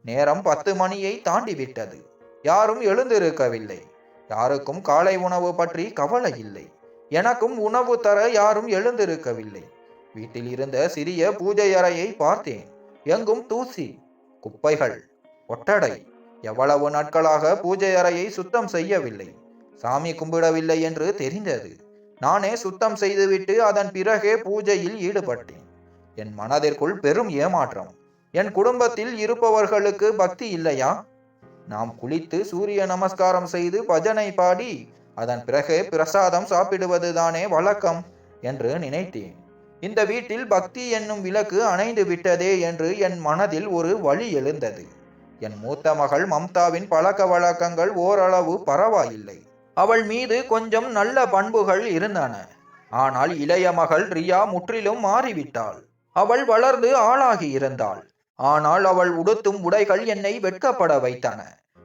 நேரம் 10 மணியை தாண்டிவிட்டது. யாரும் எழுந்திருக்கவில்லை. யாருக்கும் காலை உணவு பற்றி கவலை இல்லை. எனக்கும் உணவு தர யாரும் எழுந்திருக்கவில்லை. வீட்டில் இருந்த சிறிய பூஜை அறையை பார்த்தேன். எங்கும் தூசி, குப்பைகள், ஒட்டடை. எவ்வளவு நாட்களாக பூஜை அறையை சுத்தம் செய்யவில்லை, சாமி கும்பிடவில்லை என்று தெரிந்தது. நானே சுத்தம் செய்துவிட்டு அதன் பிறகே பூஜையில் ஈடுபட்டேன். என் மனதிற்குள் பெரும் ஏமாற்றம். என் குடும்பத்தில் இருப்பவர்களுக்கு பக்தி இல்லையா? நாம் குளித்து சூரிய நமஸ்காரம் செய்து பஜனை பாடி அதன் பிறகு பிரசாதம் சாப்பிடுவதுதானே வழக்கம் என்று நினைத்தேன். இந்த வீட்டில் பக்தி என்னும் விளக்கு அணைந்து விட்டதே என்று என் மனதில் ஒரு வலி எழுந்தது. என் மூத்த மகள் மம்தாவின் பழக்க வழக்கங்கள் ஓரளவு பரவாயில்லை. அவள் மீது கொஞ்சம் நல்ல பண்புகள் இருந்தன. ஆனால் இளைய மகள் ரியா முற்றிலும் மாறிவிட்டாள். அவள் வளர்ந்து ஆளாகி இருந்தாள். ஆனால் அவள் உடுத்தும் உடைகள் என்னை வெட்கப்பட வைத்தன.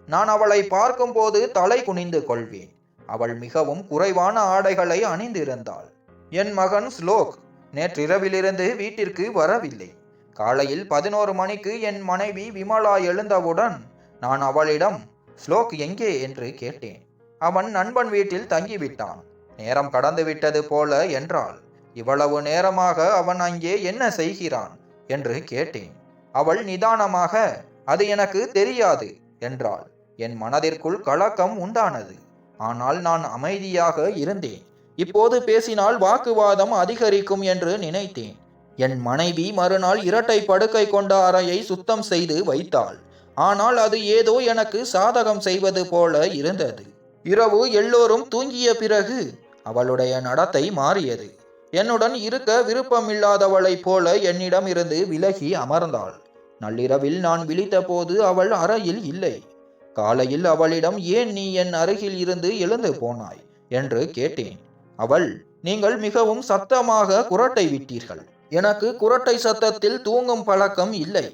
நான் அவளை பார்க்கும் போது தலை குனிந்து கொள்வேன். அவள் மிகவும் குறைவான ஆடைகளை அணிந்திருந்தாள். என் மகன் ஸ்லோக் நேற்றிரவிலிருந்து வீட்டிற்கு வரவில்லை. காலையில் 11 மணிக்கு என் மனைவி விமலா எழுந்தவுடன் நான் அவளிடம் ஸ்லோக் எங்கே என்று கேட்டேன். அவன் நண்பன் வீட்டில் தங்கிவிட்டான், நேரம் கடந்து விட்டது போல என்றாள். இவ்வளவு நேரமாக அவன் அங்கே என்ன செய்கிறான் என்று கேட்டேன். அவள் நிதானமாக அது எனக்கு தெரியாது என்றாள். என் மனதிற்குள் கலக்கம் உண்டானது. ஆனால் நான் அமைதியாக இருந்தேன். இப்போது பேசினால் வாக்குவாதம் அதிகரிக்கும் என்று நினைத்தேன். என் மனைவி மறுநாள் இரட்டை படுக்கை கொண்ட அறையை சுத்தம் செய்து வைத்தாள். ஆனால் அது ஏதோ எனக்கு சாதகம் செய்வது போல இருந்தது. இரவு எல்லோரும் தூங்கிய பிறகு அவளுடைய நடத்தை மாறியது. என்னுடன் இருக்க விருப்பமில்லாதவளைப் போல என்னிடம் இருந்து விலகி அமர்ந்தாள். நள்ளிரவில் நான் விழித்த போது அவள் அறையில் இல்லை. காலையில் அவளிடம் ஏன் நீ என் அருகில் இருந்து எழுந்து போனாய் என்று கேட்டேன். அவள், நீங்கள் மிகவும் சத்தமாக குரட்டை விட்டீர்கள். எனக்கு குரட்டை சத்தத்தில் தூங்கும் பழக்கம் இல்லை.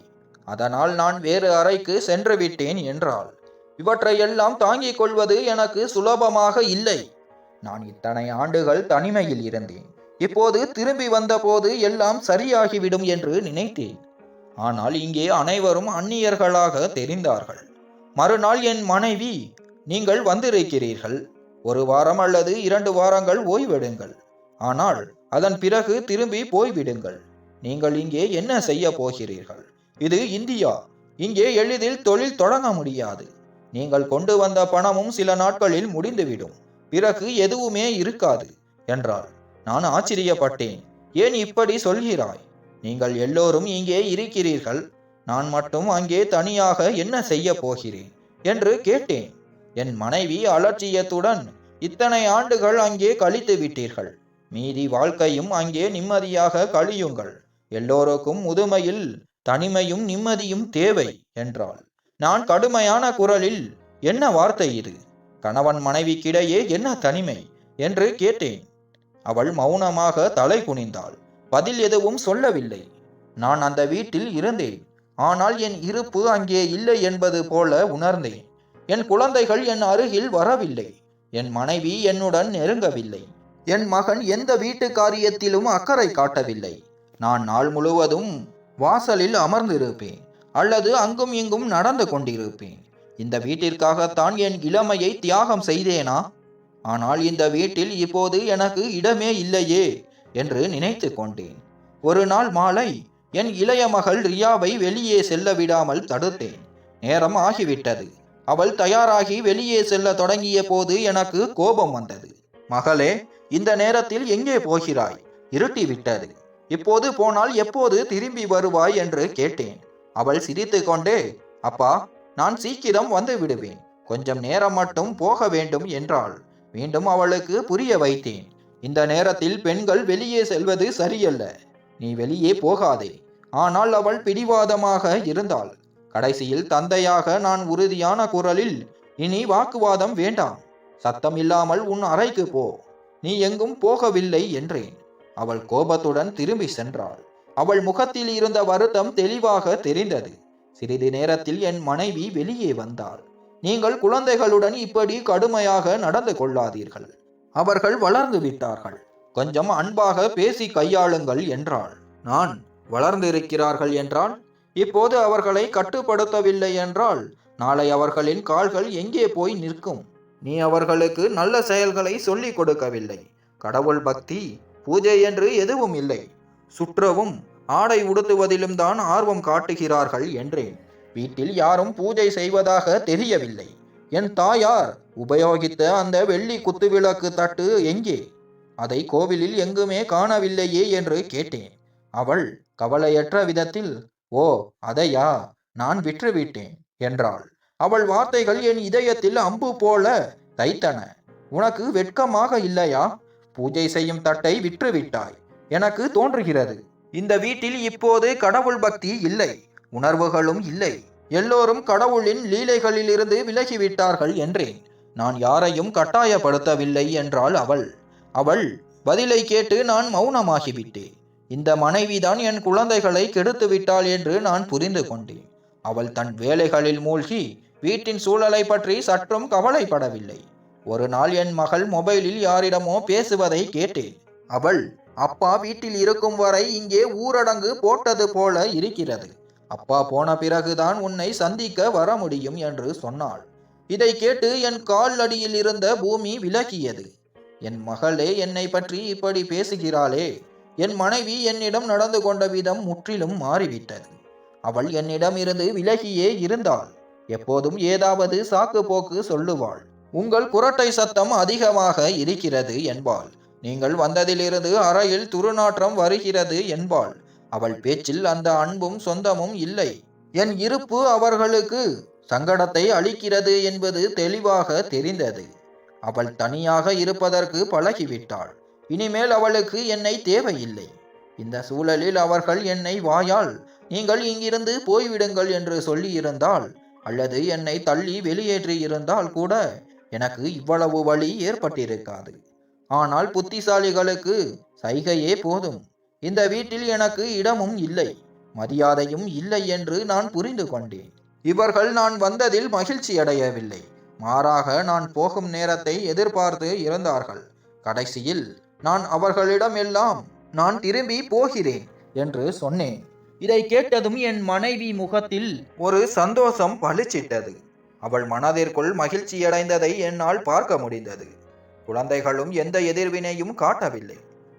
அதனால் நான் வேறு அறைக்கு சென்று விட்டேன் என்றாள். இவற்றையெல்லாம் தாங்கிக் கொள்வது எனக்கு சுலபமாக இல்லை. நான் இத்தனை ஆண்டுகள் தனிமையில் இருந்தேன். இப்போது திரும்பி வந்தபோது எல்லாம் சரியாகிவிடும் என்று நினைத்தேன். ஆனால் இங்கே அனைவரும் அந்நியர்களாக தெரிந்தார்கள். மறுநாள் என் மனைவி, நீங்கள் வந்திருக்கிறீர்கள். 1 வாரம் அல்லது 2 வாரங்கள் ஓய்வெடுங்கள். ஆனால் அதன் பிறகு திரும்பி போய்விடுங்கள். நீங்கள் இங்கே என்ன செய்ய போகிறீர்கள்? இது இந்தியா. இங்கே எளிதில் தொழில் தொடங்க முடியாது. நீங்கள் கொண்டு வந்த பணமும் சில நாட்களில் முடிந்துவிடும். பிறகு எதுவுமே இருக்காது என்றாள். நான் ஆச்சரியப்பட்டேன். ஏன் இப்படி சொல்கிறாய்? நீங்கள் எல்லோரும் இங்கே இருக்கிறீர்கள். நான் மட்டும் அங்கே தனியாக என்ன செய்ய போகிறேன் என்று கேட்டேன். என் மனைவி அலட்சியத்துடன், இத்தனை ஆண்டுகள் அங்கே கழித்து விட்டீர்கள். மீதி வாழ்க்கையும் அங்கே நிம்மதியாக கழியுங்கள். எல்லோருக்கும் முதுமையில் தனிமையும் நிம்மதியும் தேவை என்றாள். நான் கடுமையான குரலில், என்ன வார்த்தை இது? கணவன் மனைவிக்கிடையே என்ன தனிமை என்று கேட்டேன். அவள் மௌனமாக தலை குனிந்தாள். பதில் எதுவும் சொல்லவில்லை. நான் அந்த வீட்டில் இருந்தேன். ஆனால் என் இருப்பு அங்கே இல்லை என்பது போல உணர்ந்தேன். என் குழந்தைகள் என் அருகில் வரவில்லை. என் மனைவி என்னுடன் நெருங்கவில்லை. என் மகன் எந்த வீட்டு காரியத்திலும் அக்கறை காட்டவில்லை. நான் நாள் முழுவதும் வாசலில் அமர்ந்திருப்பேன் அல்லது அங்கும் இங்கும் நடந்து கொண்டிருப்பேன். இந்த வீட்டிற்காகத்தான் என் இளமையை தியாகம் செய்தேனா? ஆனால் இந்த வீட்டில் இப்போது எனக்கு இடமே இல்லையே என்று நினைத்து கொண்டேன். ஒரு நாள் மாலை என் இளைய மகள் ரியாவை வெளியே செல்ல விடாமல் தடுத்தேன். நேரம் ஆகிவிட்டது. அவள் தயாராகி வெளியே செல்ல தொடங்கிய போது எனக்கு கோபம் வந்தது. மகளே, இந்த நேரத்தில் எங்கே போகிறாய்? இருட்டி விட்டது. இப்போது போனால் எப்போது திரும்பி வருவாய் என்று கேட்டேன். அவள் சிரித்து கொண்டே, அப்பா, நான் சீக்கிரம் வந்து விடுவேன், கொஞ்சம் நேரம் மட்டும் போக வேண்டும் என்றாள். மீண்டும் அவளுக்கு புரிய வைத்தேன். இந்த நேரத்தில் பெண்கள் வெளியே செல்வது சரியல்ல. நீ வெளியே போகாதே. ஆனால் அவள் பிடிவாதமாக இருந்தாள். கடைசியில் தந்தையாக நான் உறுதியான குரலில், இனி வாக்குவாதம் வேண்டாம். சத்தம் இல்லாமல் உன் அறைக்கு போ. நீ எங்கும் போகவில்லை என்றேன். அவள் கோபத்துடன் திரும்பி சென்றாள். அவள் முகத்தில் இருந்த வருத்தம் தெளிவாக தெரிந்தது. சிறிது நேரத்தில் என் மனைவி வெளியே வந்தாள். நீங்கள் குழந்தைகளுடன் இப்படி கடுமையாக நடந்து கொள்ளாதீர்கள். அவர்கள் வளர்ந்து விட்டார்கள். கொஞ்சம் அன்பாக பேசி கையாளுங்கள் என்றாள். நான் வளர்ந்திருக்கிறார்கள் என்றால், இப்போது அவர்களை கட்டுப்படுத்தவில்லை என்றால் நாளை அவர்களின் கால்கள் எங்கே போய் நிற்கும்? நீ அவர்களுக்கு நல்ல செயல்களை சொல்லிக் கொடுக்கவில்லை. கடவுள் பக்தி, பூஜை என்று எதுவும் இல்லை. சுற்றவும் ஆடை உடுத்துவதிலும் தான் ஆர்வம் காட்டுகிறார்கள் என்றேன். வீட்டில் யாரும் பூஜை செய்வதாக தெரியவில்லை. என் தாயார் உபயோகித்த அந்த வெள்ளி குத்துவிளக்கு தட்டு எங்கே? அதை கோவிலில் எங்குமே காணவில்லையே என்று கேட்டேன். அவள் கவலையற்ற விதத்தில், ஓ அதையா, நான் விற்றுவிட்டேன் என்றாள். அவள் வார்த்தைகள் என் இதயத்தில் அம்பு போல தைத்தன. உனக்கு வெட்கமாக இல்லையா? பூஜை செய்யும் தட்டை விற்றுவிட்டாய். எனக்கு தோன்றுகிறது இந்த வீட்டில் இப்போது கடவுள் பக்தி இல்லை, உணர்வுகளும் இல்லை. எல்லோரும் கடவுளின் லீலைகளிலிருந்து விலகிவிட்டார்கள் என்றேன். நான் யாரையும் கட்டாயப்படுத்தவில்லை என்றாள் அவள். அவள் பதிலை கேட்டு நான் மௌனமாகிவிட்டேன். இந்த மனைவிதான் என் குழந்தைகளை கெடுத்து விட்டாள் என்று நான் புரிந்து கொண்டேன். அவள் தன் வேலைகளில் மூழ்கி வீட்டின் சூழலை பற்றி சற்றும் கவலைப்படவில்லை. ஒரு நாள் என் மகள் மொபைலில் யாரிடமோ பேசுவதை கேட்டேன். அவள், அப்பா வீட்டில் இருக்கும் வரை இங்கே ஊரடங்கு போட்டது போல இருக்கிறது. அப்பா போன பிறகுதான் உன்னை சந்திக்க வர முடியும் என்று சொன்னாள். இதை கேட்டு என் கால் அடியில் இருந்த பூமி விலகியது. என் மகளே என்னை பற்றி இப்படி பேசுகிறாளே. என் மனைவி என்னிடம் நடந்து கொண்ட விதம் முற்றிலும் மாறிவிட்டது. அவள் என்னிடம் இருந்து விலகியே இருந்தாள். எப்போதும் ஏதாவது சாக்கு போக்கு சொல்லுவாள். உங்கள் குரட்டை சத்தம் அதிகமாக இருக்கிறது என்பாள். நீங்கள் வந்ததிலிருந்து அறையில் துர்நாற்றம் வருகிறது என்பாள். அவள் பேச்சில் அந்த அன்பும் சொந்தமும் இல்லை. என் இருப்பு அவர்களுக்கு சங்கடத்தை அளிக்கிறது என்பது தெளிவாக தெரிந்தது. அவள் தனியாக இருப்பதற்கு பழகிவிட்டாள். இனிமேல் அவளுக்கு என்னை தேவையில்லை. இந்த சூழலில் அவர்கள் என்னை வாயால் நீங்கள் இங்கிருந்து போய்விடுங்கள் என்று சொல்லியிருந்தால், அல்லது என்னை தள்ளி வெளியேற்றி இருந்தால் கூட எனக்கு இவ்வளவு வலி ஏற்பட்டிருக்காது. ஆனால் புத்திசாலிகளுக்கு சைகையே போதும். இந்த வீட்டில் எனக்கு இடமும் இல்லை, மரியாதையும் இல்லை என்று நான் புரிந்து கொண்டேன். இவர்கள் நான் வந்ததில் மகிழ்ச்சி அடையவில்லை. மாறாக நான் போகும் நேரத்தை எதிர்பார்த்து இருந்தார்கள். கடைசியில் நான் அவர்களிடம் எல்லாம் நான் திரும்பி போகிறேன் என்று சொன்னேன். இதை கேட்டதும் என் மனைவி முகத்தில் ஒரு சந்தோஷம் பளிச்சிட்டது. அவள் மனதிற்குள் மகிழ்ச்சியடைந்ததை என்னால் பார்க்க முடிந்தது. குழந்தைகளும் எந்த எதிர்வினையும் காட்டவில்லை.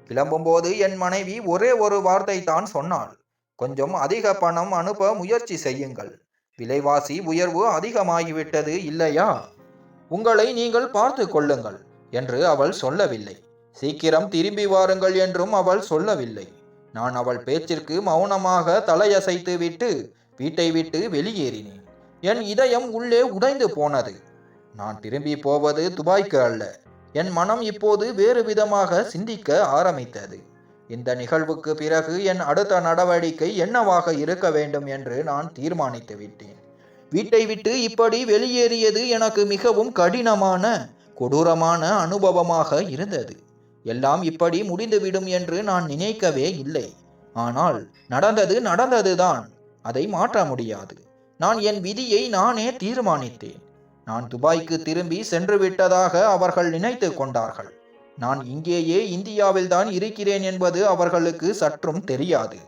கிளம்பும்போது என் மனைவி ஒரே ஒரு வார்த்தை தான் சொன்னாள். கொஞ்சம் அதிக பணம் அனுப்ப முயற்சி செய்யுங்கள். விலைவாசி உயர்வு அதிகமாகிவிட்டது இல்லையா? உங்களை நீங்கள் பார்த்து கொள்ளுங்கள் என்று அவள் சொல்லவில்லை. சீக்கிரம் திரும்பி வாருங்கள் என்றும் அவள் சொல்லவில்லை. நான் அவள் பேச்சிற்கு மௌனமாக தலையசைத்து விட்டு வீட்டை விட்டு வெளியேறினேன். என் இதயம் உள்ளே உடைந்து போனது. நான் திரும்பி போவது துபாய்க்கு அல்ல. என் மனம் இப்போது வேறு விதமாக சிந்திக்க ஆரம்பித்தது. இந்த நிகழ்வுக்கு பிறகு என் அடுத்த நடவடிக்கை என்னவாக இருக்க வேண்டும் என்று நான் தீர்மானித்து விட்டேன். வீட்டை விட்டு இப்படி வெளியேறியது எனக்கு மிகவும் கடினமான, கொடூரமான அனுபவமாக இருந்தது. எல்லாம் இப்படி முடிந்துவிடும் என்று நான் நினைக்கவே இல்லை. ஆனால் நடந்தது நடந்ததுதான். அதை மாற்ற முடியாது. நான் என் விதியை நானே தீர்மானித்தேன். நான் துபாய்க்கு திரும்பி சென்று விட்டதாக அவர்கள் நினைத்து கொண்டார்கள். நான் இங்கேயே இந்தியாவில் தான் இருக்கிறேன் என்பது அவர்களுக்கு சற்றும் தெரியாது.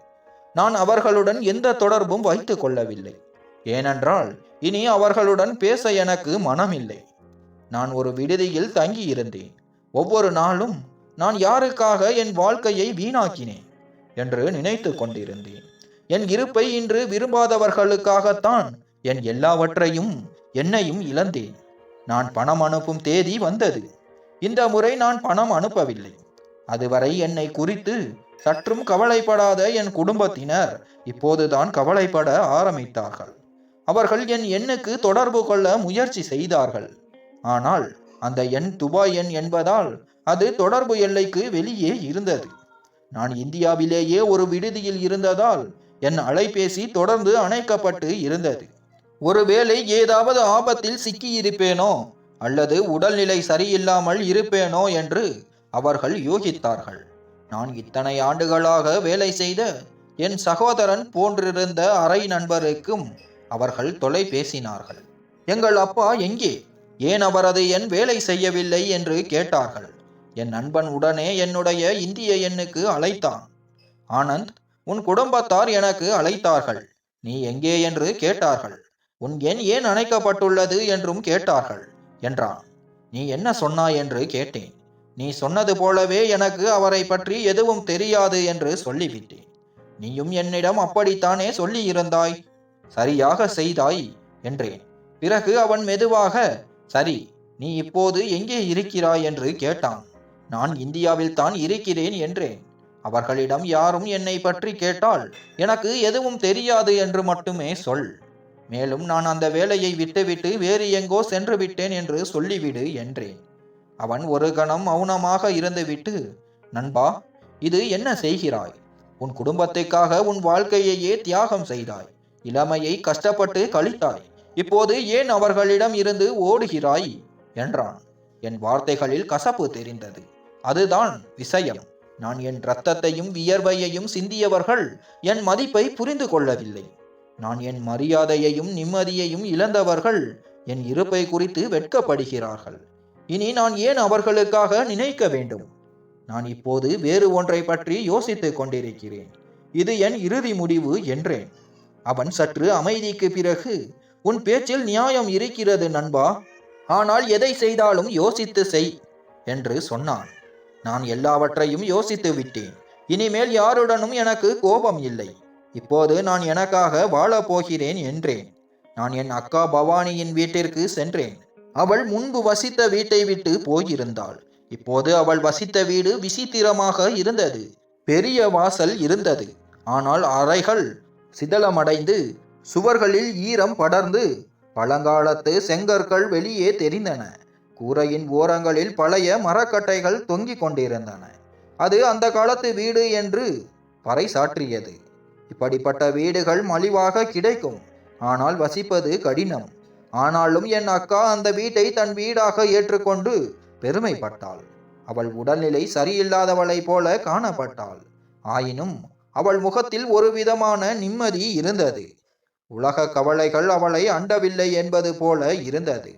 நான் அவர்களுடன் எந்த தொடர்பும் வைத்து கொள்ளவில்லை. ஏனென்றால் இனி அவர்களுடன் பேச எனக்கு மனமில்லை. நான் ஒரு விடுதியில் தங்கியிருந்தேன். ஒவ்வொரு நாளும் நான் யாருக்காக என் வாழ்க்கையை வீணாக்கினேன் என்று நினைத்து கொண்டிருந்தேன். என் இருப்பை இன்று விரும்பாதவர்களுக்காகத்தான் என் எல்லாவற்றையும் என்னையும் இழந்தேன். நான் பணம் அனுப்பும் தேதி வந்தது. இந்த முறை நான் பணம் அனுப்பவில்லை. அதுவரை என்னை குறித்து சற்றும் கவலைப்படாத என் குடும்பத்தினர் இப்போதுதான் கவலைப்பட ஆரம்பித்தார்கள். அவர்கள் என் எண்ணுக்கு தொடர்பு கொள்ள முயற்சி செய்தார்கள். ஆனால் அந்த எண் துபாய் எண் என்பதால் அது தொடர்பு எல்லைக்கு வெளியே இருந்தது. நான் இந்தியாவிலேயே ஒரு விடுதியில் இருந்ததால் என் அலைபேசி தொடர்ந்து அணைக்கப்பட்டு இருந்தது. ஒருவேளை ஏதாவது ஆபத்தில் சிக்கியிருப்பேனோ அல்லது உடல்நிலை சரியில்லாமல் இருப்பேனோ என்று அவர்கள் யோகித்தார்கள். நான் இத்தனை ஆண்டுகளாக வேலை செய்த என் சகோதரன் போன்றிருந்த அறை நண்பருக்கும் அவர்கள் தொலை பேசினார்கள். எங்கள் அப்பா எங்கே, ஏன் அவரது எண் வேலை செய்யவில்லை என்று கேட்டார்கள். என் நண்பன் உடனே என்னுடைய இந்திய எண்ணுக்கு அழைத்தான். ஆனந்த், உன் குடும்பத்தார் எனக்கு அழைத்தார்கள், நீ எங்கே என்று கேட்டார்கள். உன் எண் ஏன் அணைக்கப்பட்டுள்ளது என்றும் கேட்டார்கள் என்றான். நீ என்ன சொன்னாய் என்று கேட்டேன். நீ சொன்னது போலவே எனக்கு அவரை பற்றி எதுவும் தெரியாது என்று சொல்லிவிட்டேன். நீயும் என்னிடம் அப்படித்தானே சொல்லி இருந்தாய், சரியாக செய்தாய் என்றேன். பிறகு அவன் மெதுவாக, சரி, நீ இப்போது எங்கே இருக்கிறாய் என்று கேட்டான். நான் இந்தியாவில் தான் இருக்கிறேன் என்றேன். அவர்களிடம் யாரும் என்னை பற்றி கேட்டால் எனக்கு எதுவும் தெரியாது என்று மட்டுமே சொல். மேலும் நான் அந்த வேலையை விட்டுவிட்டு வேறு எங்கோ சென்று விட்டேன் என்று சொல்லிவிடு என்றேன். அவன் ஒரு கணம் மௌனமாக இருந்துவிட்டு, நண்பா, இது என்ன செய்கிறாய்? உன் குடும்பத்துக்காக உன் வாழ்க்கையையே தியாகம் செய்தாய், இளமையை கஷ்டப்பட்டு கழித்தாய், இப்போது ஏன் அவர்களிடம் இருந்து ஓடுகிறாய் என்றான். என் வார்த்தைகளில் கசப்பு தெரிந்தது. அதுதான் விஷயம். நான் என் இரத்தத்தையும் வியர்வையையும் சிந்தியவர்கள் என் மதிப்பை புரிந்து கொள்ளவில்லை. நான் என் மரியாதையையும் நிம்மதியையும் இழந்தவர்கள் என் இருப்பை குறித்து வெட்கப்படுகிறார்கள். இனி நான் ஏன் அவர்களுக்காக நினைக்க வேண்டும்? நான் இப்போது வேறு ஒன்றை பற்றி யோசித்துக் கொண்டிருக்கிறேன். இது என் இறுதி முடிவு என்றேன். அவன் சற்று அமைதிக்கு பிறகு, உன் பேச்சில் நியாயம் இருக்கிறது நண்பா, ஆனால் எதை செய்தாலும் யோசித்து செய் என்று சொன்னான். நான் எல்லாவற்றையும் யோசித்து விட்டேன். இனிமேல் யாருடனும் எனக்கு கோபம் இல்லை. இப்போது நான் எனக்காக வாழப் போகிறேன் என்றேன். நான் என் அக்கா பவானியின் வீட்டிற்கு சென்றேன். அவள் முன்பு வசித்த வீட்டை விட்டு போயிருந்தாள். இப்போது அவள் வசித்த வீடு விசித்திரமாக இருந்தது. பெரிய வாசல் இருந்தது, ஆனால் அறைகள் சிதலமடைந்து சுவர்களில் ஈரம் படர்ந்து பழங்காலத்து செங்கற்கள் வெளியே தெரிந்தன. கூரையின் ஓரங்களில் பழைய மரக்கட்டைகள் தொங்கிக் கொண்டிருந்தன. அது அந்த காலத்து வீடு என்று பறைசாற்றியது. இப்படிப்பட்ட வீடுகள் மலிவாக கிடைக்கும், ஆனால் வசிப்பது கடினம். ஆனாலும் என் அக்கா அந்த வீட்டை தன் வீடாக ஏற்றுக்கொண்டு பெருமைப்பட்டாள். அவள் உடல்நிலை சரியில்லாதவளை போல காணப்பட்டாள். ஆயினும் அவள் முகத்தில் ஒரு விதமான நிம்மதி இருந்தது. உலக கவலைகள் அவளை அண்டவில்லை என்பது போல இருந்தது.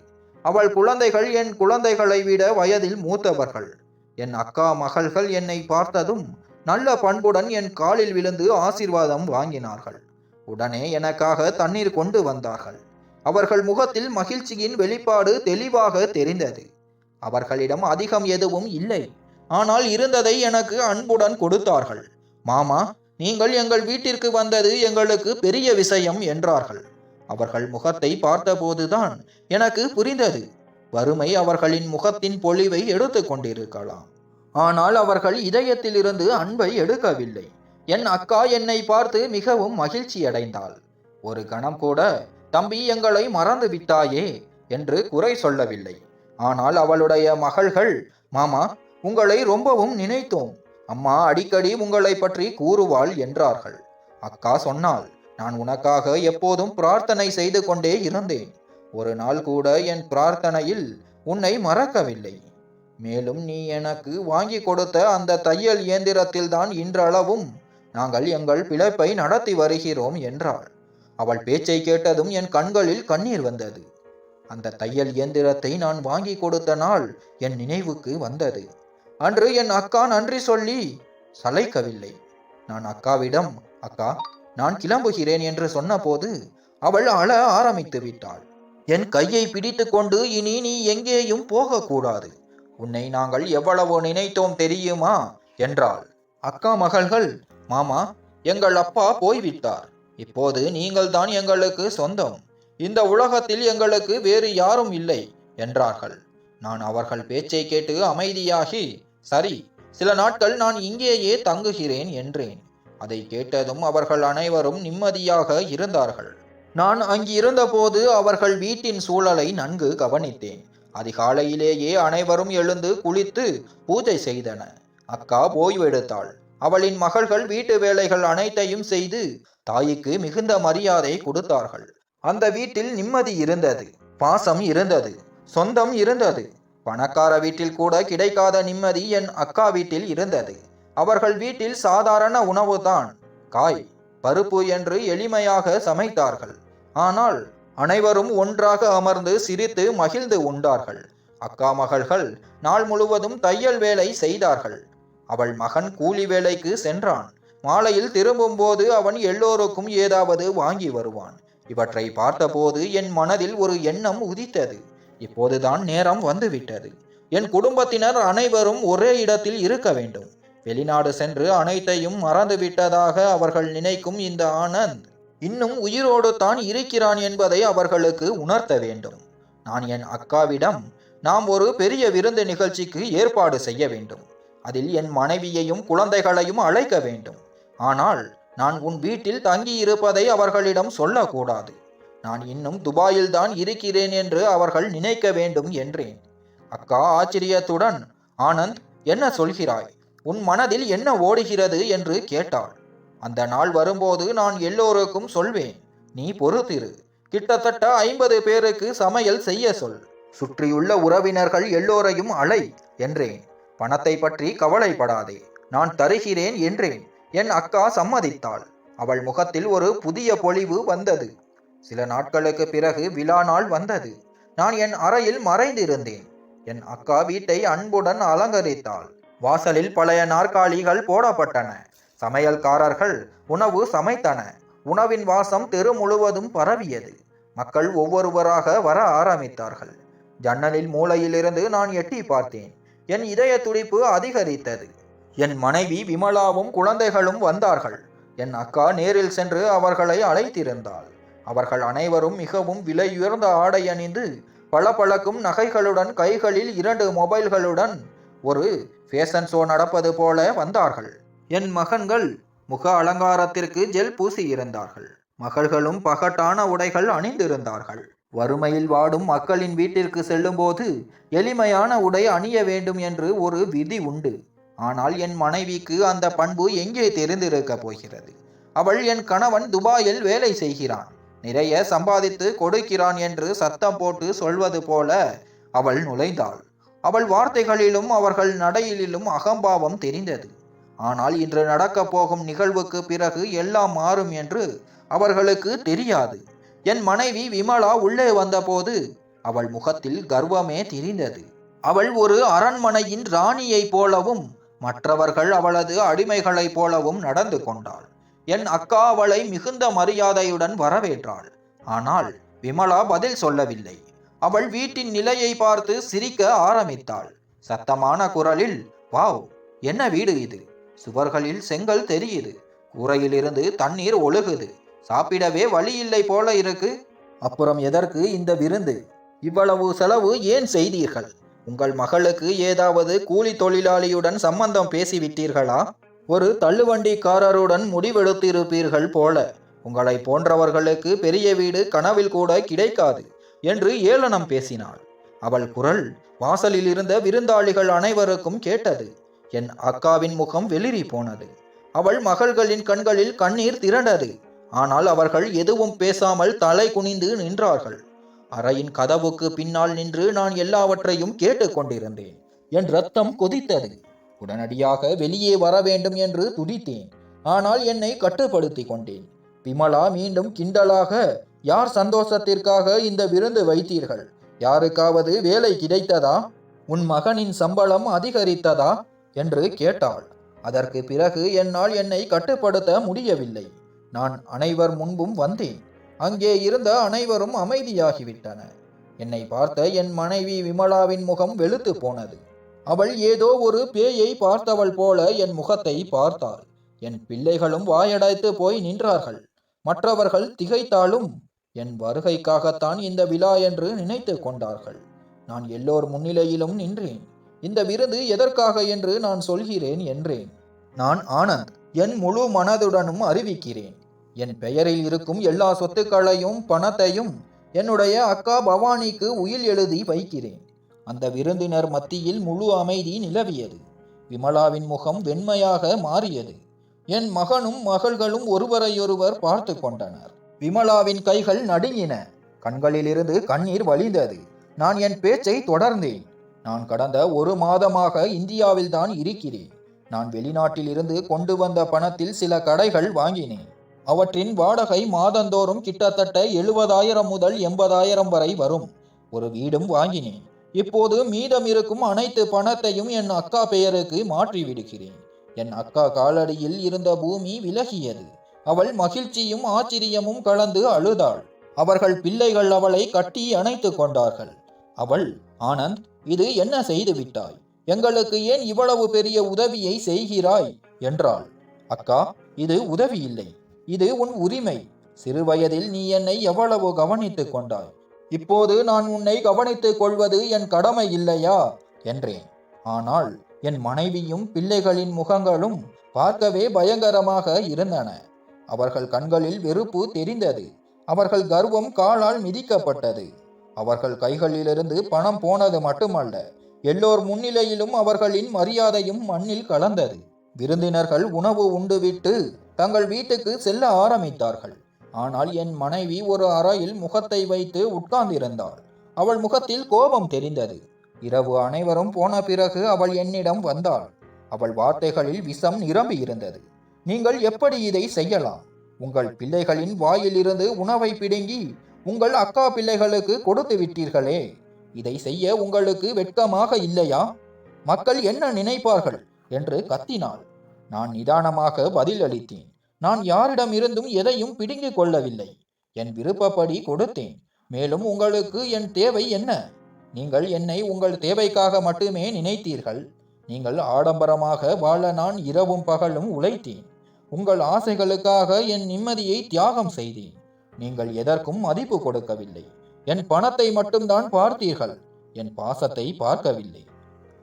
அவள் குழந்தைகள் என் குழந்தைகளை விட வயதில் மூத்தவர்கள். என் அக்கா மகள்கள் என்னை பார்த்ததும் நல்ல பண்புடன் என் காலில் விழுந்து ஆசீர்வாதம் வாங்கினார்கள். உடனே எனக்காக தண்ணீர் கொண்டு வந்தார்கள். அவர்கள் முகத்தில் மகிழ்ச்சியின் வெளிப்பாடு தெளிவாக தெரிந்தது. அவர்களிடம் அதிகம் எதுவும் இல்லை, ஆனால் இருந்ததை எனக்கு அன்புடன் கொடுத்தார்கள். மாமா, நீங்கள் எங்கள் வீட்டிற்கு வந்தது எங்களுக்கு பெரிய விஷயம் என்றார்கள். அவர்கள் முகத்தை பார்த்தபோதுதான் எனக்கு புரிந்தது. வறுமை அவர்களின் முகத்தின் பொலிவை எடுத்து கொண்டிருக்கலாம், ஆனால் அவர்கள் இதயத்திலிருந்து அன்பை எடுக்கவில்லை. என் அக்கா என்னை பார்த்து மிகவும் மகிழ்ச்சி அடைந்தாள். ஒரு கணம் கூட, தம்பி, எங்களை மறந்து விட்டாயே என்று குறை சொல்லவில்லை. ஆனால் அவளுடைய மகள்கள், மாமா, உங்களை ரொம்பவும் நினைத்தோம், அம்மா அடிக்கடி உங்களை பற்றி கூறுவாள் என்றார்கள். அக்கா சொன்னாள், நான் உனக்காக எப்போதும் பிரார்த்தனை செய்து கொண்டே இருந்தேன். ஒரு நாள் கூட என் பிரார்த்தனையில் உன்னை மறக்கவில்லை. மேலும் நீ எனக்கு வாங்கி கொடுத்த அந்த தையல் இயந்திரத்தில்தான் இன்றளவும் நாங்கள் எங்கள் பிழைப்பை நடத்தி வருகிறோம் என்றாள். அவள் பேச்சை கேட்டதும் என் கண்களில் கண்ணீர் வந்தது. அந்த தையல் இயந்திரத்தை நான் வாங்கி கொடுத்த நாள் என் நினைவுக்கு வந்தது. அன்று என் அக்கா நன்றி சொல்லி சளைக்கவில்லை. நான் அக்காவிடம், அக்கா, நான் கிளம்புகிறேன் என்று சொன்னபோது அவள் அழ ஆரம்பித்து விட்டாள். என் கையை பிடித்து கொண்டு, இனி நீ எங்கேயும் போகக்கூடாது, உன்னை நாங்கள் எவ்வளவு நினைத்தோம் தெரியுமா என்றாள். அக்கா மகள்கள், மாமா, எங்கள் அப்பா போய்விட்டார். இப்போது நீங்கள் தான் எங்களுக்கு சொந்தம். இந்த உலகத்தில் எங்களுக்கு வேறு யாரும் இல்லை என்றார்கள். நான் அவர்கள் பேச்சை கேட்டு அமைதியாகி, சரி, சில நாட்கள் நான் இங்கேயே தங்குகிறேன் என்றேன். அதை கேட்டதும் அவர்கள் அனைவரும் நிம்மதியாக இருந்தார்கள். நான் அங்கிருந்த போது அவர்கள் வீட்டின் சூழலை நன்கு கவனித்தேன். அதிகாலையிலேயே அனைவரும் எழுந்து குளித்து பூஜை செய்தன. அக்கா ஓய்வெடுத்தாள். அவளின் மகள்கள் வீட்டு வேலைகள் அனைத்தையும் செய்து தாய்க்கு மிகுந்த மரியாதை கொடுத்தார்கள். அந்த வீட்டில் நிம்மதி இருந்தது, பாசம் இருந்தது, சொந்தம் இருந்தது. பணக்கார வீட்டில் கூட கிடைக்காத நிம்மதி என் அக்கா வீட்டில் இருந்தது. அவர்கள் வீட்டில் சாதாரண உணவுதான், காய் பருப்பு என்று எளிமையாக சமைத்தார்கள். ஆனால் அனைவரும் ஒன்றாக அமர்ந்து சிரித்து மகிழ்ந்து உண்டார்கள். அக்கா மகள்கள் நாள் முழுவதும் தையல் வேலை செய்தார்கள். அவள் மகன் கூலி வேலைக்கு சென்றான். மாலையில் திரும்பும் போது அவன் எல்லோருக்கும் ஏதாவது வாங்கி வருவான். இவற்றை பார்த்தபோது என் மனதில் ஒரு எண்ணம் உதித்தது. இப்போதுதான் நேரம் வந்துவிட்டது. என் குடும்பத்தினர் அனைவரும் ஒரே இடத்தில் இருக்க வேண்டும். வெளிநாடு சென்று அனைத்தையும் மறந்துவிட்டதாக அவர்கள் நினைக்கும் இந்த ஆனந்த் இன்னும் உயிரோடு தான் இருக்கிறான் என்பதை அவர்களுக்கு உணர்த்த வேண்டும். நான் என் அக்காவிடம், நாம் ஒரு பெரிய விருந்து நிகழ்ச்சிக்கு ஏற்பாடு செய்ய வேண்டும். அதில் என் மனைவியையும் குழந்தைகளையும் அழைக்க வேண்டும். ஆனால் நான் உன் வீட்டில் தங்கியிருப்பதை அவர்களிடம் சொல்லக்கூடாது. நான் இன்னும் துபாயில் தான் இருக்கிறேன் என்று அவர்கள் நினைக்க வேண்டும் என்றேன். அக்கா ஆச்சரியத்துடன், ஆனந்த், என்ன சொல்கிறாய்? உன் மனதில் என்ன ஓடுகிறது என்று கேட்டாள். அந்த நாள் வரும்போது நான் எல்லோருக்கும் சொல்வேன். நீ பொறுத்திரு. கிட்டத்தட்ட 50 பேருக்கு சமையல் செய்ய சொல். சுற்றியுள்ள உறவினர்கள் எல்லோரையும் அழை என்றேன். பணத்தை பற்றி கவலைப்படாதே, நான் தருகிறேன் என்றேன். என் அக்கா சம்மதித்தாள். அவள் முகத்தில் ஒரு புதிய பொலிவு வந்தது. சில நாட்களுக்கு பிறகு விழா நாள் வந்தது. நான் என் அறையில் மறைந்திருந்தேன். என் அக்கா வீட்டை அன்புடன் அலங்கரித்தாள். வாசலில் பழைய நாற்காலிகள் போடப்பட்டன. சமையல்காரர்கள் உணவு சமைத்தன. உணவின் வாசம் தெரு முழுவதும் பரவியது. மக்கள் ஒவ்வொருவராக வர ஆரம்பித்தார்கள். ஜன்னலில் மூலையிலிருந்து நான் எட்டி பார்த்தேன். என் இதய துடிப்பு அதிகரித்தது. என் மனைவி விமலாவும் குழந்தைகளும் வந்தார்கள். என் அக்கா நேரில் சென்று அவர்களை அழைத்திருந்தாள். அவர்கள் அனைவரும் மிகவும் விலையுயர்ந்த ஆடை அணிந்து பளபளக்கும் நகைகளுடன், கைகளில் 2 மொபைல்களுடன் ஒரு ஃபேஷன் ஷோ நடப்பது போல வந்தார்கள். என் மகன்கள் முக அலங்காரத்திற்கு ஜெல் பூசி இருந்தார்கள். மகள்களும் பகட்டான உடைகள் அணிந்திருந்தார்கள். வறுமையில் வாடும் மக்களின் வீட்டிற்கு செல்லும்போது எளிமையான உடை அணிய வேண்டும் என்று ஒரு விதி உண்டு. ஆனால் என் மனைவிக்கு அந்த பண்பு எங்கே தெரிந்திருக்க போகிறது? அவள் என் கணவன் துபாயில் வேலை செய்கிறான், நிறைய சம்பாதித்து கொடுக்கிறான் என்று சத்தம் போட்டு சொல்வது போல அவள் நுழைந்தாள். அவள் வார்த்தைகளிலும் அவர்கள் நடையிலும் அகம்பாவம் தெரிந்தது. ஆனால் இன்று நடக்கப் போகும் நிகழ்வுக்கு பிறகு எல்லாம் மாறும் என்று அவர்களுக்கு தெரியாது. என் மனைவி விமலா உள்ளே வந்தபோது அவள் முகத்தில் கர்வமே தெரிந்தது. அவள் ஒரு அரண்மனையின் ராணியைப் போலவும் மற்றவர்கள் அவளது அடிமைகளைப் போலவும் நடந்து கொண்டாள். என் அக்கா அவளை மிகுந்த மரியாதையுடன் வரவேற்றாள். ஆனால் விமலா பதில் சொல்லவில்லை. அவள் வீட்டின் நிலையை பார்த்து சிரிக்க ஆரம்பித்தாள். சத்தமான குரலில், வாவ், என்ன வீடு இது! சுவர்களில் செங்கல் தெரியுது, கூரையிலிருந்து தண்ணீர் ஒழுகுது, சாப்பிடவே வழி இல்லை போல இருக்கு. அப்புறம் எதற்கு இந்த விருந்து? இவ்வளவு செலவு ஏன் செய்தீர்கள்? உங்கள் மகளுக்கு ஏதாவது கூலி தொழிலாளியுடன் சம்பந்தம் பேசிவிட்டீர்களா? ஒரு தள்ளுவண்டிக்காரருடன் முடிவெடுத்திருப்பீர்கள் போல. உங்களை போன்றவர்களுக்கு பெரிய வீடு கனவில் கூட கிடைக்காது என்று ஏளனம் பேசினாள். அவள் குரல் வாசலில் இருந்த விருந்தாளிகள் அனைவருக்கும் கேட்டது. என் அக்காவின் முகம் வெளிரி போனது. அவள் மகள்களின் கண்களில் கண்ணீர் திரண்டது. ஆனால் அவர்கள் எதுவும் பேசாமல் தலை குனிந்து நின்றார்கள். அறையின் கதவுக்கு பின்னால் நின்று நான் எல்லாவற்றையும் கேட்டுக்கொண்டிருந்தேன். என் ரத்தம் கொதித்தது. உடனடியாக வெளியே வர வேண்டும் என்று துடித்தேன். ஆனால் என்னை கட்டுப்படுத்தி கொண்டேன். விமலா மீண்டும் கிண்டலாக, யார் சந்தோஷத்திற்காக இந்த விருந்து வைத்தீர்கள்? யாருக்காவது வேலை கிடைத்ததா? உன் மகனின் சம்பளம் அதிகரித்ததா என்று கேட்டாள். அதற்கு பிறகு என்னால் என்னை கட்டுப்படுத்த முடியவில்லை. நான் அனைவர் முன்பும் வந்தேன். அங்கே இருந்த அனைவரும் அமைதியாகிவிட்டனர். என்னை பார்த்த என் மனைவி விமலாவின் முகம் வெளுத்து போனது. அவள் ஏதோ ஒரு பேயை பார்த்தவள் போல என் முகத்தை பார்த்தாள். என் பிள்ளைகளும் வாயடைத்து போய் நின்றார்கள். மற்றவர்கள் திகைத்தாலும் என் வருகைக்காகத்தான் இந்த விழா என்று நினைத்து கொண்டார்கள். நான் எல்லோர் முன்னிலையிலும் நின்றேன். இந்த விருது எதற்காக என்று நான் சொல்கிறேன் என்றேன். நான் ஆனந்த், என் முழு மனதுடனும் அறிவிக்கிறேன். என் பெயரில் இருக்கும் எல்லா சொத்துக்களையும் பணத்தையும் என்னுடைய அக்கா பவானிக்கு உயில் எழுதி வைக்கிறேன். அந்த விருந்தினர் மத்தியில் முழு அமைதி நிலவியது. விமலாவின் முகம் வெண்மையாக மாறியது. என் மகனும் மகள்களும் ஒருவரையொருவர் பார்த்து கொண்டனர். விமலாவின் கைகள் நடுங்கின. கண்களிலிருந்து கண்ணீர் வழிந்தது. நான் என் பேச்சை தொடர்ந்தேன். நான் கடந்த 1 மாதமாக இந்தியாவில் தான் இருக்கிறேன். நான் வெளிநாட்டில் இருந்து கொண்டு வந்த பணத்தில் சில கடைகள் வாங்கினேன். அவற்றின் வாடகை மாதந்தோறும் கிட்டத்தட்ட 70,000 முதல் 80,000 வரை வரும். ஒரு வீடும் வாங்கினேன். இப்போது மீதம் இருக்கும் அனைத்து பணத்தையும் என் அக்கா பெயருக்கு மாற்றி விடுகிறேன். என் அக்கா காலடியில் இருந்த பூமி விலகியது. அவள் மகிழ்ச்சியும் ஆச்சரியமும் கலந்து அழுதாள். அவர்கள் பிள்ளைகள் அவளை கட்டி அணைத்து கொண்டார்கள். அவள், ஆனந்த், இது என்ன செய்து விட்டாய்? எங்களுக்கு ஏன் இவ்வளவு பெரிய உதவியை செய்கிறாய் என்றாள். அக்கா, இது உதவி இல்லை, இது உன் உரிமை. சிறுவயதில் நீ என்னை எவ்வளவு கவனித்துக் கொண்டாய். இப்போது நான் உன்னை கவனித்துக் கொள்வது என் கடமை இல்லையா என்றேன். ஆனால் என் மனைவியும் பிள்ளைகளின் முகங்களும் பார்க்கவே பயங்கரமாக இருந்தன. அவர்கள் கண்களில் வெறுப்பு தெரிந்தது. அவர்கள் கர்வம் காலால் மிதிக்கப்பட்டது. அவர்கள் கைகளிலிருந்து பணம் போனது மட்டுமல்ல, எல்லோர் முன்னிலையிலும் அவர்களின் மரியாதையும் மண்ணில் கலந்தது. விருந்தினர்கள் உணவு உண்டுவிட்டு தங்கள் வீட்டுக்கு செல்ல ஆரம்பித்தார்கள். ஆனால் என் மனைவி ஒரு அறையில் முகத்தை வைத்து உட்கார்ந்திருந்தாள். அவள் முகத்தில் கோபம் தெரிந்தது. இரவு அனைவரும் போன பிறகு அவள் என்னிடம் வந்தாள். அவள் வார்த்தைகளில் விஷம் நிரம்பி இருந்தது. நீங்கள் எப்படி இதை செய்யலாம்? உங்கள் பிள்ளைகளின் வாயிலிருந்து உணவை பிடுங்கி உங்கள் அக்கா பிள்ளைகளுக்கு கொடுத்து விட்டீர்களே, இதை செய்ய உங்களுக்கு வெட்கமாக இல்லையா? மக்கள் என்ன நினைப்பார்கள் என்று கத்தினாள். நான் நிதானமாக பதில் அளித்தேன். நான் யாரிடமிருந்தும் எதையும் பிடுங்கிக் கொள்ளவில்லை. என் விருப்பப்படி கொடுத்தேன். மேலும் உங்களுக்கு என் தேவை என்ன? நீங்கள் என்னை உங்கள் தேவைக்காக மட்டுமே நினைத்தீர்கள். நீங்கள் ஆடம்பரமாக வாழ நான் இரவும் பகலும் உழைத்தேன். உங்கள் ஆசைகளுக்காக என் நிம்மதியை தியாகம் செய்தேன். நீங்கள் எதற்கும் மதிப்பு கொடுக்கவில்லை. என் பணத்தை மட்டும்தான் பார்த்தீர்கள். என் பாசத்தை பார்க்கவில்லை.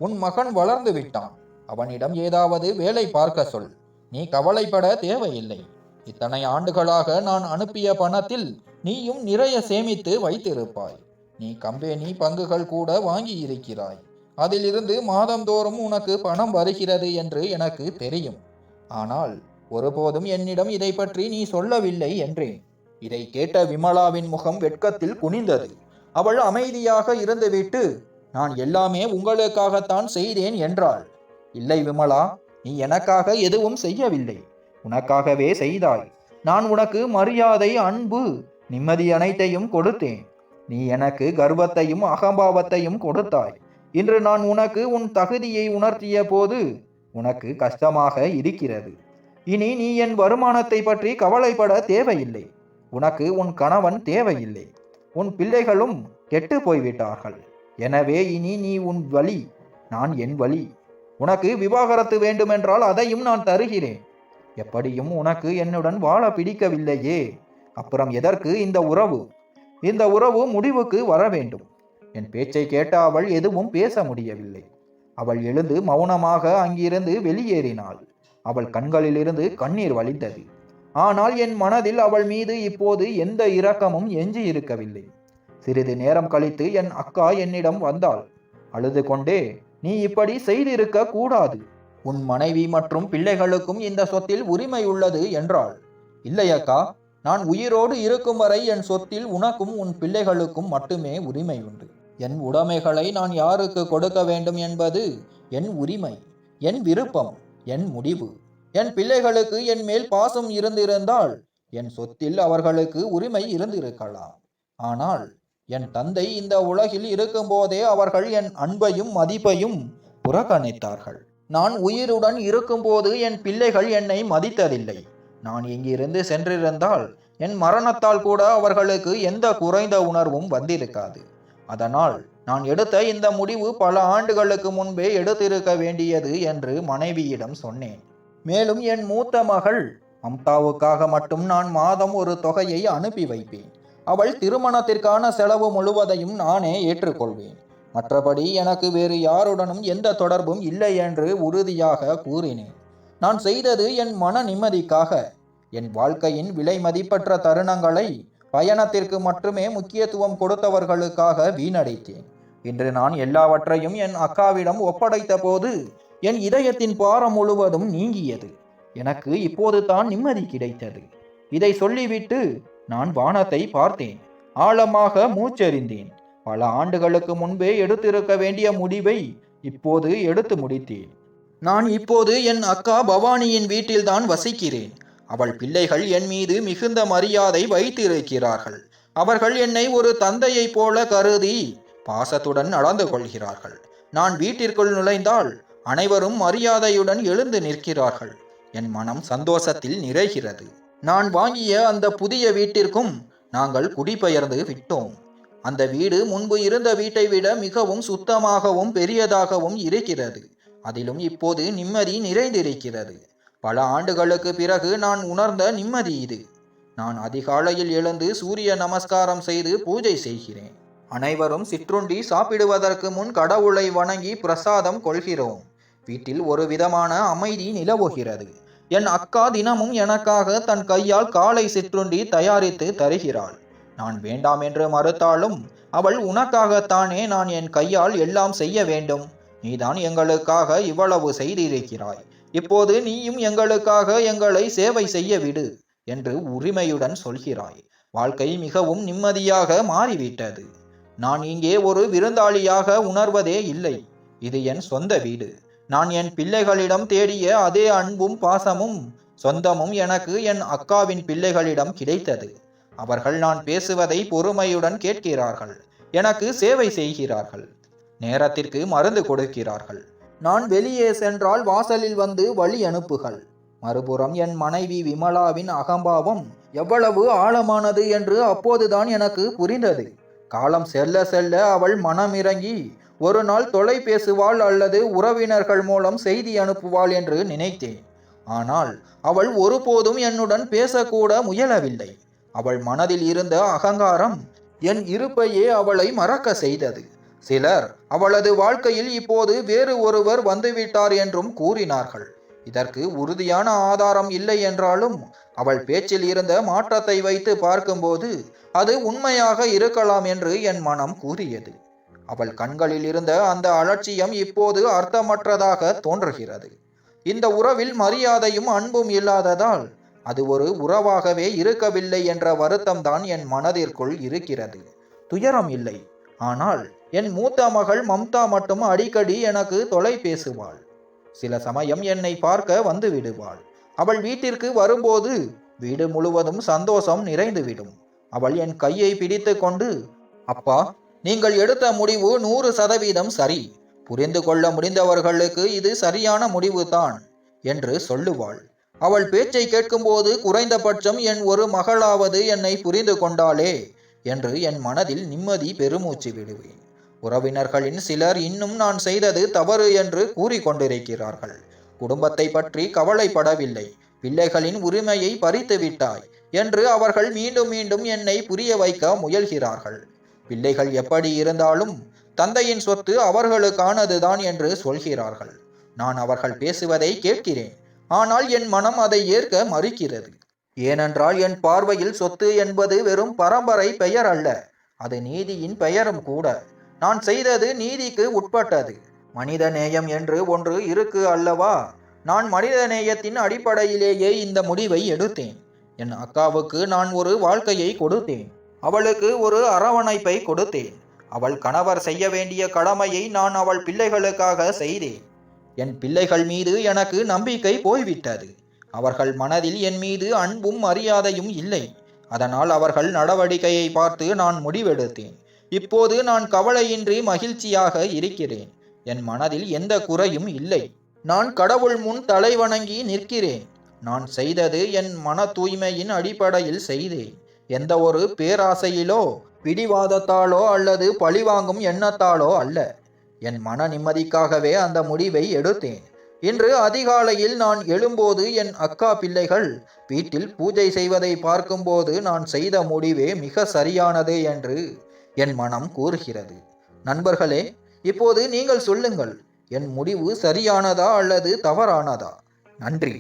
உன் மகன் வளர்ந்து விட்டான். அவனிடம் ஏதாவது வேலை பார்க்க சொல். நீ கவலைப்பட தேவையில்லை. இத்தனை ஆண்டுகளாக நான் அனுப்பிய பணத்தில் நீயும் நிறைய சேமித்து வைத்திருப்பாய். நீ கம்பெனி பங்குகள் கூட வாங்கி இருக்கிறாய். அதிலிருந்து மாதந்தோறும் உனக்கு பணம் வருகிறது என்று எனக்கு தெரியும். ஆனால் ஒருபோதும் என்னிடம் இதை பற்றி நீ சொல்லவில்லை என்றேன். இதை கேட்ட விமலாவின் முகம் வெட்கத்தில் குனிந்தது. அவள் அமைதியாக இருந்துவிட்டு, நான் எல்லாமே உங்களுக்காகத்தான் செய்தேன் என்றாள். இல்லை விமலா, நீ எனக்காக எதுவும் செய்யவில்லை. உனக்காகவே செய்தாய். நான் உனக்கு மரியாதை, அன்பு, நிம்மதி அனைத்தையும் கொடுத்தேன். நீ எனக்கு கர்வத்தையும் அகம்பாவத்தையும் கொடுத்தாய். இன்று நான் உனக்கு உன் தகுதியை உணர்த்திய போது உனக்கு கஷ்டமாக இருக்கிறது. இனி நீ என் வருமானத்தை பற்றி கவலைப்பட தேவையில்லை. உனக்கு உன் கணவன் தேவையில்லை. உன் பிள்ளைகளும் கெட்டு போய்விட்டார்கள். எனவே இனி நீ உன் வழி, நான் என் வழி. உனக்கு விவாகரத்து வேண்டுமென்றால் அதையும் நான் தருகிறேன். எப்படியும் உனக்கு என்னுடன் வாழ பிடிக்கவில்லையே, அப்புறம் எதற்கு இந்த உறவு? இந்த உறவு முடிவுக்கு வர வேண்டும். என் பேச்சை கேட்ட அவள் எதுவும் பேச முடியவில்லை. அவள் எழுந்து மௌனமாக அங்கிருந்து வெளியேறினாள். அவள் கண்களிலிருந்து கண்ணீர் வழிந்தது. ஆனால் என் மனதில் அவள் மீது இப்போது எந்த இரக்கமும் எஞ்சி இருக்கவில்லை. சிறிது நேரம் கழித்து என் அக்கா என்னிடம் வந்தாள். அழுது கொண்டே, நீ இப்படி செய்திருக்க கூடாது. உன் மனைவி மற்றும் பிள்ளைகளுக்கும் இந்த சொத்தில் உரிமை உள்ளது என்றாள். இல்லை அக்கா, நான் உயிரோடு இருக்கும் வரை என் சொத்தில் உனக்கும் உன் பிள்ளைகளுக்கும் மட்டுமே உரிமை உண்டு. என் உடைமைகளை நான் யாருக்கு கொடுக்க வேண்டும் என்பது என் உரிமை, என் விருப்பம், என் முடிவு. என் பிள்ளைகளுக்கு என் மேல் பாசம் இருந்திருந்தால் என் சொத்தில் அவர்களுக்கு உரிமை இருந்திருக்கலாம். ஆனால் என் தந்தை இந்த உலகில் இருக்கும்போதே அவர்கள் என் அன்பையும் மதிப்பையும் புறக்கணித்தார்கள். நான் உயிருடன் இருக்கும்போது என் பிள்ளைகள் என்னை மதித்ததில்லை. நான் இங்கிருந்து சென்றிருந்தால் என் மரணத்தால் கூட அவர்களுக்கு எந்த குறைந்த உணர்வும் வந்திருக்காது. அதனால் நான் எடுத்த இந்த முடிவு பல ஆண்டுகளுக்கு முன்பே எடுத்திருக்க வேண்டியது என்று மனைவியிடம் சொன்னேன். மேலும் என் மூத்த மகள் மம்தாவுக்காக மட்டும் நான் மாதம் ஒரு தொகையை அனுப்பி வைப்பேன். அவள் திருமணத்திற்கான செலவு முழுவதையும் நானே ஏற்றுக்கொள்வேன். மற்றபடி எனக்கு வேறு யாருடனும் எந்த தொடர்பும் இல்லை என்று உறுதியாக கூறினேன். நான் செய்தது என் மன நிம்மதிக்காக. என் வாழ்க்கையின் விலை மதிப்பற்ற தருணங்களை பயணத்திற்கு மட்டுமே முக்கியத்துவம் கொடுத்தவர்களுக்காக வீணடித்தேன். இன்று நான் எல்லாவற்றையும் என் அக்காவிடம் ஒப்படைத்த போது என் இதயத்தின் பாரம் முழுவதும் நீங்கியது. எனக்கு இப்போது தான் நிம்மதி கிடைத்தது. இதை சொல்லிவிட்டு நான் வானத்தை பார்த்தேன். ஆழமாக மூச்செறிந்தேன். பல ஆண்டுகளுக்கு முன்பே எடுத்திருக்க வேண்டிய முடிவை இப்போது எடுத்து முடித்தேன். நான் இப்போது என் அக்கா பவானியின் வீட்டில்தான் வசிக்கிறேன். அவள் பிள்ளைகள் என் மீது மிகுந்த மரியாதை வைத்திருக்கிறார்கள். அவர்கள் என்னை ஒரு தந்தையைப் போல கருதி பாசத்துடன் நடந்து கொள்கிறார்கள். நான் வீட்டிற்குள் நுழைந்தால் அனைவரும் மரியாதையுடன் எழுந்து நிற்கிறார்கள். என் மனம் சந்தோஷத்தில் நிறைகிறது. நான் வாங்கிய அந்த புதிய வீட்டிற்கும் நாங்கள் குடிபெயர்ந்து விட்டோம். அந்த வீடு முன்பு இருந்த வீட்டை விட மிகவும் சுத்தமாகவும் பெரியதாகவும் இருக்கிறது. அதிலும் இப்போது நிம்மதி நிறைந்திருக்கிறது. பல ஆண்டுகளுக்கு பிறகு நான் உணர்ந்த நிம்மதி இது. நான் அதிகாலையில் எழுந்து சூரிய நமஸ்காரம் செய்து பூஜை செய்கிறேன். அனைவரும் சிற்றுண்டி சாப்பிடுவதற்கு முன் கடவுளை வணங்கி பிரசாதம் கொள்கிறோம். வீட்டில் ஒரு விதமான அமைதி நிலவுகிறது. என் அக்கா தினமும் எனக்காக தன் கையால் காலை சிற்றுண்டி தயாரித்து தருகிறாள். நான் வேண்டாம் என்று மறுத்தாலும் அவள் உனக்காகத்தானே நான் என் கையால் எல்லாம் செய்ய வேண்டும். நீதான் எங்களுக்காக இவ்வளவு செய்திருக்கிறாய். இப்போது நீயும் எங்களுக்காக எங்களை சேவை செய்ய விடு என்று உரிமையுடன் சொல்கிறாய். வாழ்க்கை மிகவும் நிம்மதியாக மாறிவிட்டது. நான் இங்கே ஒரு விருந்தாளியாக உணர்வதே இல்லை. இது என் சொந்த வீடு. நான் என் பிள்ளைகளிடம் தேடிய அதே அன்பும் பாசமும் சொந்தமும் எனக்கு என் அக்காவின் பிள்ளைகளிடம் கிடைத்தது. அவர்கள் நான் பேசுவதை பொறுமையுடன் கேட்கிறார்கள். எனக்கு சேவை செய்கிறார்கள். நேரத்திற்கு மருந்து கொடுக்கிறார்கள். நான் வெளியே சென்றால் வாசலில் வந்து வழி அனுப்புகள். மறுபுறம் என் மனைவி விமலாவின் அகம்பாவம் எவ்வளவு ஆழமானது என்று அப்போதுதான் எனக்கு புரிந்தது. காலம் செல்ல செல்ல அவள் மனமிறங்கி ஒரு நாள் தொலை பேசுவாள் அல்லது உறவினர்கள் மூலம் செய்தி அனுப்புவாள் என்று நினைத்தேன். ஆனால் அவள் ஒருபோதும் என்னுடன் பேசக்கூட முயலவில்லை. அவள் மனதில் இருந்த அகங்காரம் என் இருப்பையே அவளை மறக்க செய்தது. சிலர் அவளது வாழ்க்கையில் இப்போது வேறு ஒருவர் வந்துவிட்டார் என்றும் கூறினார்கள். இதற்கு உறுதியான ஆதாரம் இல்லை என்றாலும் அவள் பேச்சில் இருந்த மாற்றத்தை வைத்து பார்க்கும்போது அது உண்மையாக இருக்கலாம் என்று என் மனம் கூறியது. அவள் கண்களில் இருந்த அந்த அலட்சியம் இப்போது அர்த்தமற்றதாக தோன்றுகிறது. இந்த உறவில் மரியாதையும் அன்பும் இல்லாததால் அது ஒரு உறவாகவே இருக்கவில்லை என்ற வருத்தம்தான் என் மனதிற்குள் இருக்கிறது. துயரம் இல்லை. ஆனால் என் மூத்த மகள் மம்தா மட்டும் அடிக்கடி எனக்கு தொலை பேசுவாள். சில சமயம் என்னை பார்க்க வந்து விடுவாள். அவள் வீட்டிற்கு வரும்போது வீடு முழுவதும் சந்தோஷம் நிறைந்துவிடும். அவள் என் கையை பிடித்து கொண்டு, அப்பா, நீங்கள் எடுத்த முடிவு 100% சரி. புரிந்து கொள்ள முடிந்தவர்களுக்கு இது சரியான முடிவுதான் என்று சொல்லுவாள். அவள் பேச்சை கேட்கும்போது குறைந்தபட்சம் என் ஒரு மகளாவது என்னை புரிந்து கொண்டாளே என்று என் மனதில் நிம்மதி பெருமூச்சு விடுவேன். உறவினர்களின் சிலர் இன்னும் நான் செய்தது தவறு என்று கூறிக்கொண்டிருக்கிறார்கள். குடும்பத்தை பற்றி கவலைப்படவில்லை, பிள்ளைகளின் உரிமையை பறித்து விட்டாய் என்று அவர்கள் மீண்டும் மீண்டும் என்னை புரிய வைக்க முயல்கிறார்கள். பிள்ளைகள் எப்படி இருந்தாலும் தந்தையின் சொத்து அவர்களுக்கானதுதான் என்று சொல்கிறார்கள். நான் அவர்கள் பேசுவதை கேட்கிறேன். ஆனால் என் மனம் அதை ஏற்க மறுக்கிறது. ஏனென்றால் என் பார்வையில் சொத்து என்பது வெறும் பரம்பரை பெயர் அல்ல, அது நீதியின் பெயரும் கூட. நான் செய்தது நீதிக்கு உட்பட்டது. மனித நேயம் என்று ஒன்று இருக்கு அல்லவா? நான் மனித நேயத்தின் அடிப்படையிலேயே இந்த முடிவை எடுத்தேன். என் அக்காவுக்கு நான் ஒரு வாழ்க்கையை கொடுத்தேன். அவளுக்கு ஒரு அரவணைப்பை கொடுத்தேன். அவள் கணவர் செய்ய வேண்டிய கடமையை நான் அவள் பிள்ளைகளுக்காக செய்தேன். என் பிள்ளைகள் மீது எனக்கு நம்பிக்கை போய்விட்டது. அவர்கள் மனதில் என் மீது அன்பும் மரியாதையும் இல்லை. அதனால் அவர்கள் நடவடிக்கையை பார்த்து நான் முடிவெடுத்தேன். இப்போது நான் கவலையின்றி மகிழ்ச்சியாக இருக்கிறேன். என் மனதில் எந்த குறையும் இல்லை. நான் கடவுள் முன் தலை வணங்கி நிற்கிறேன். நான் செய்தது என் மன தூய்மையின் அடிப்படையில் செய்தேன். எந்த ஒரு பேராசையிலோ பிடிவாதத்தாலோ அல்லது பழிவாங்கும் எண்ணத்தாலோ அல்ல. என் மன நிம்மதிக்காகவே அந்த முடிவை எடுத்தேன். இன்று அதிகாலையில் நான் எழும்போது என் அக்கா பிள்ளைகள் வீட்டில் பூஜை செய்வதை பார்க்கும்போது நான் செய்த முடிவே மிக சரியானது என்று என் மனம் கூறுகிறது. நண்பர்களே, இப்போது நீங்கள் சொல்லுங்கள், என் முடிவு சரியானதா அல்லது தவறானதா? நன்றி.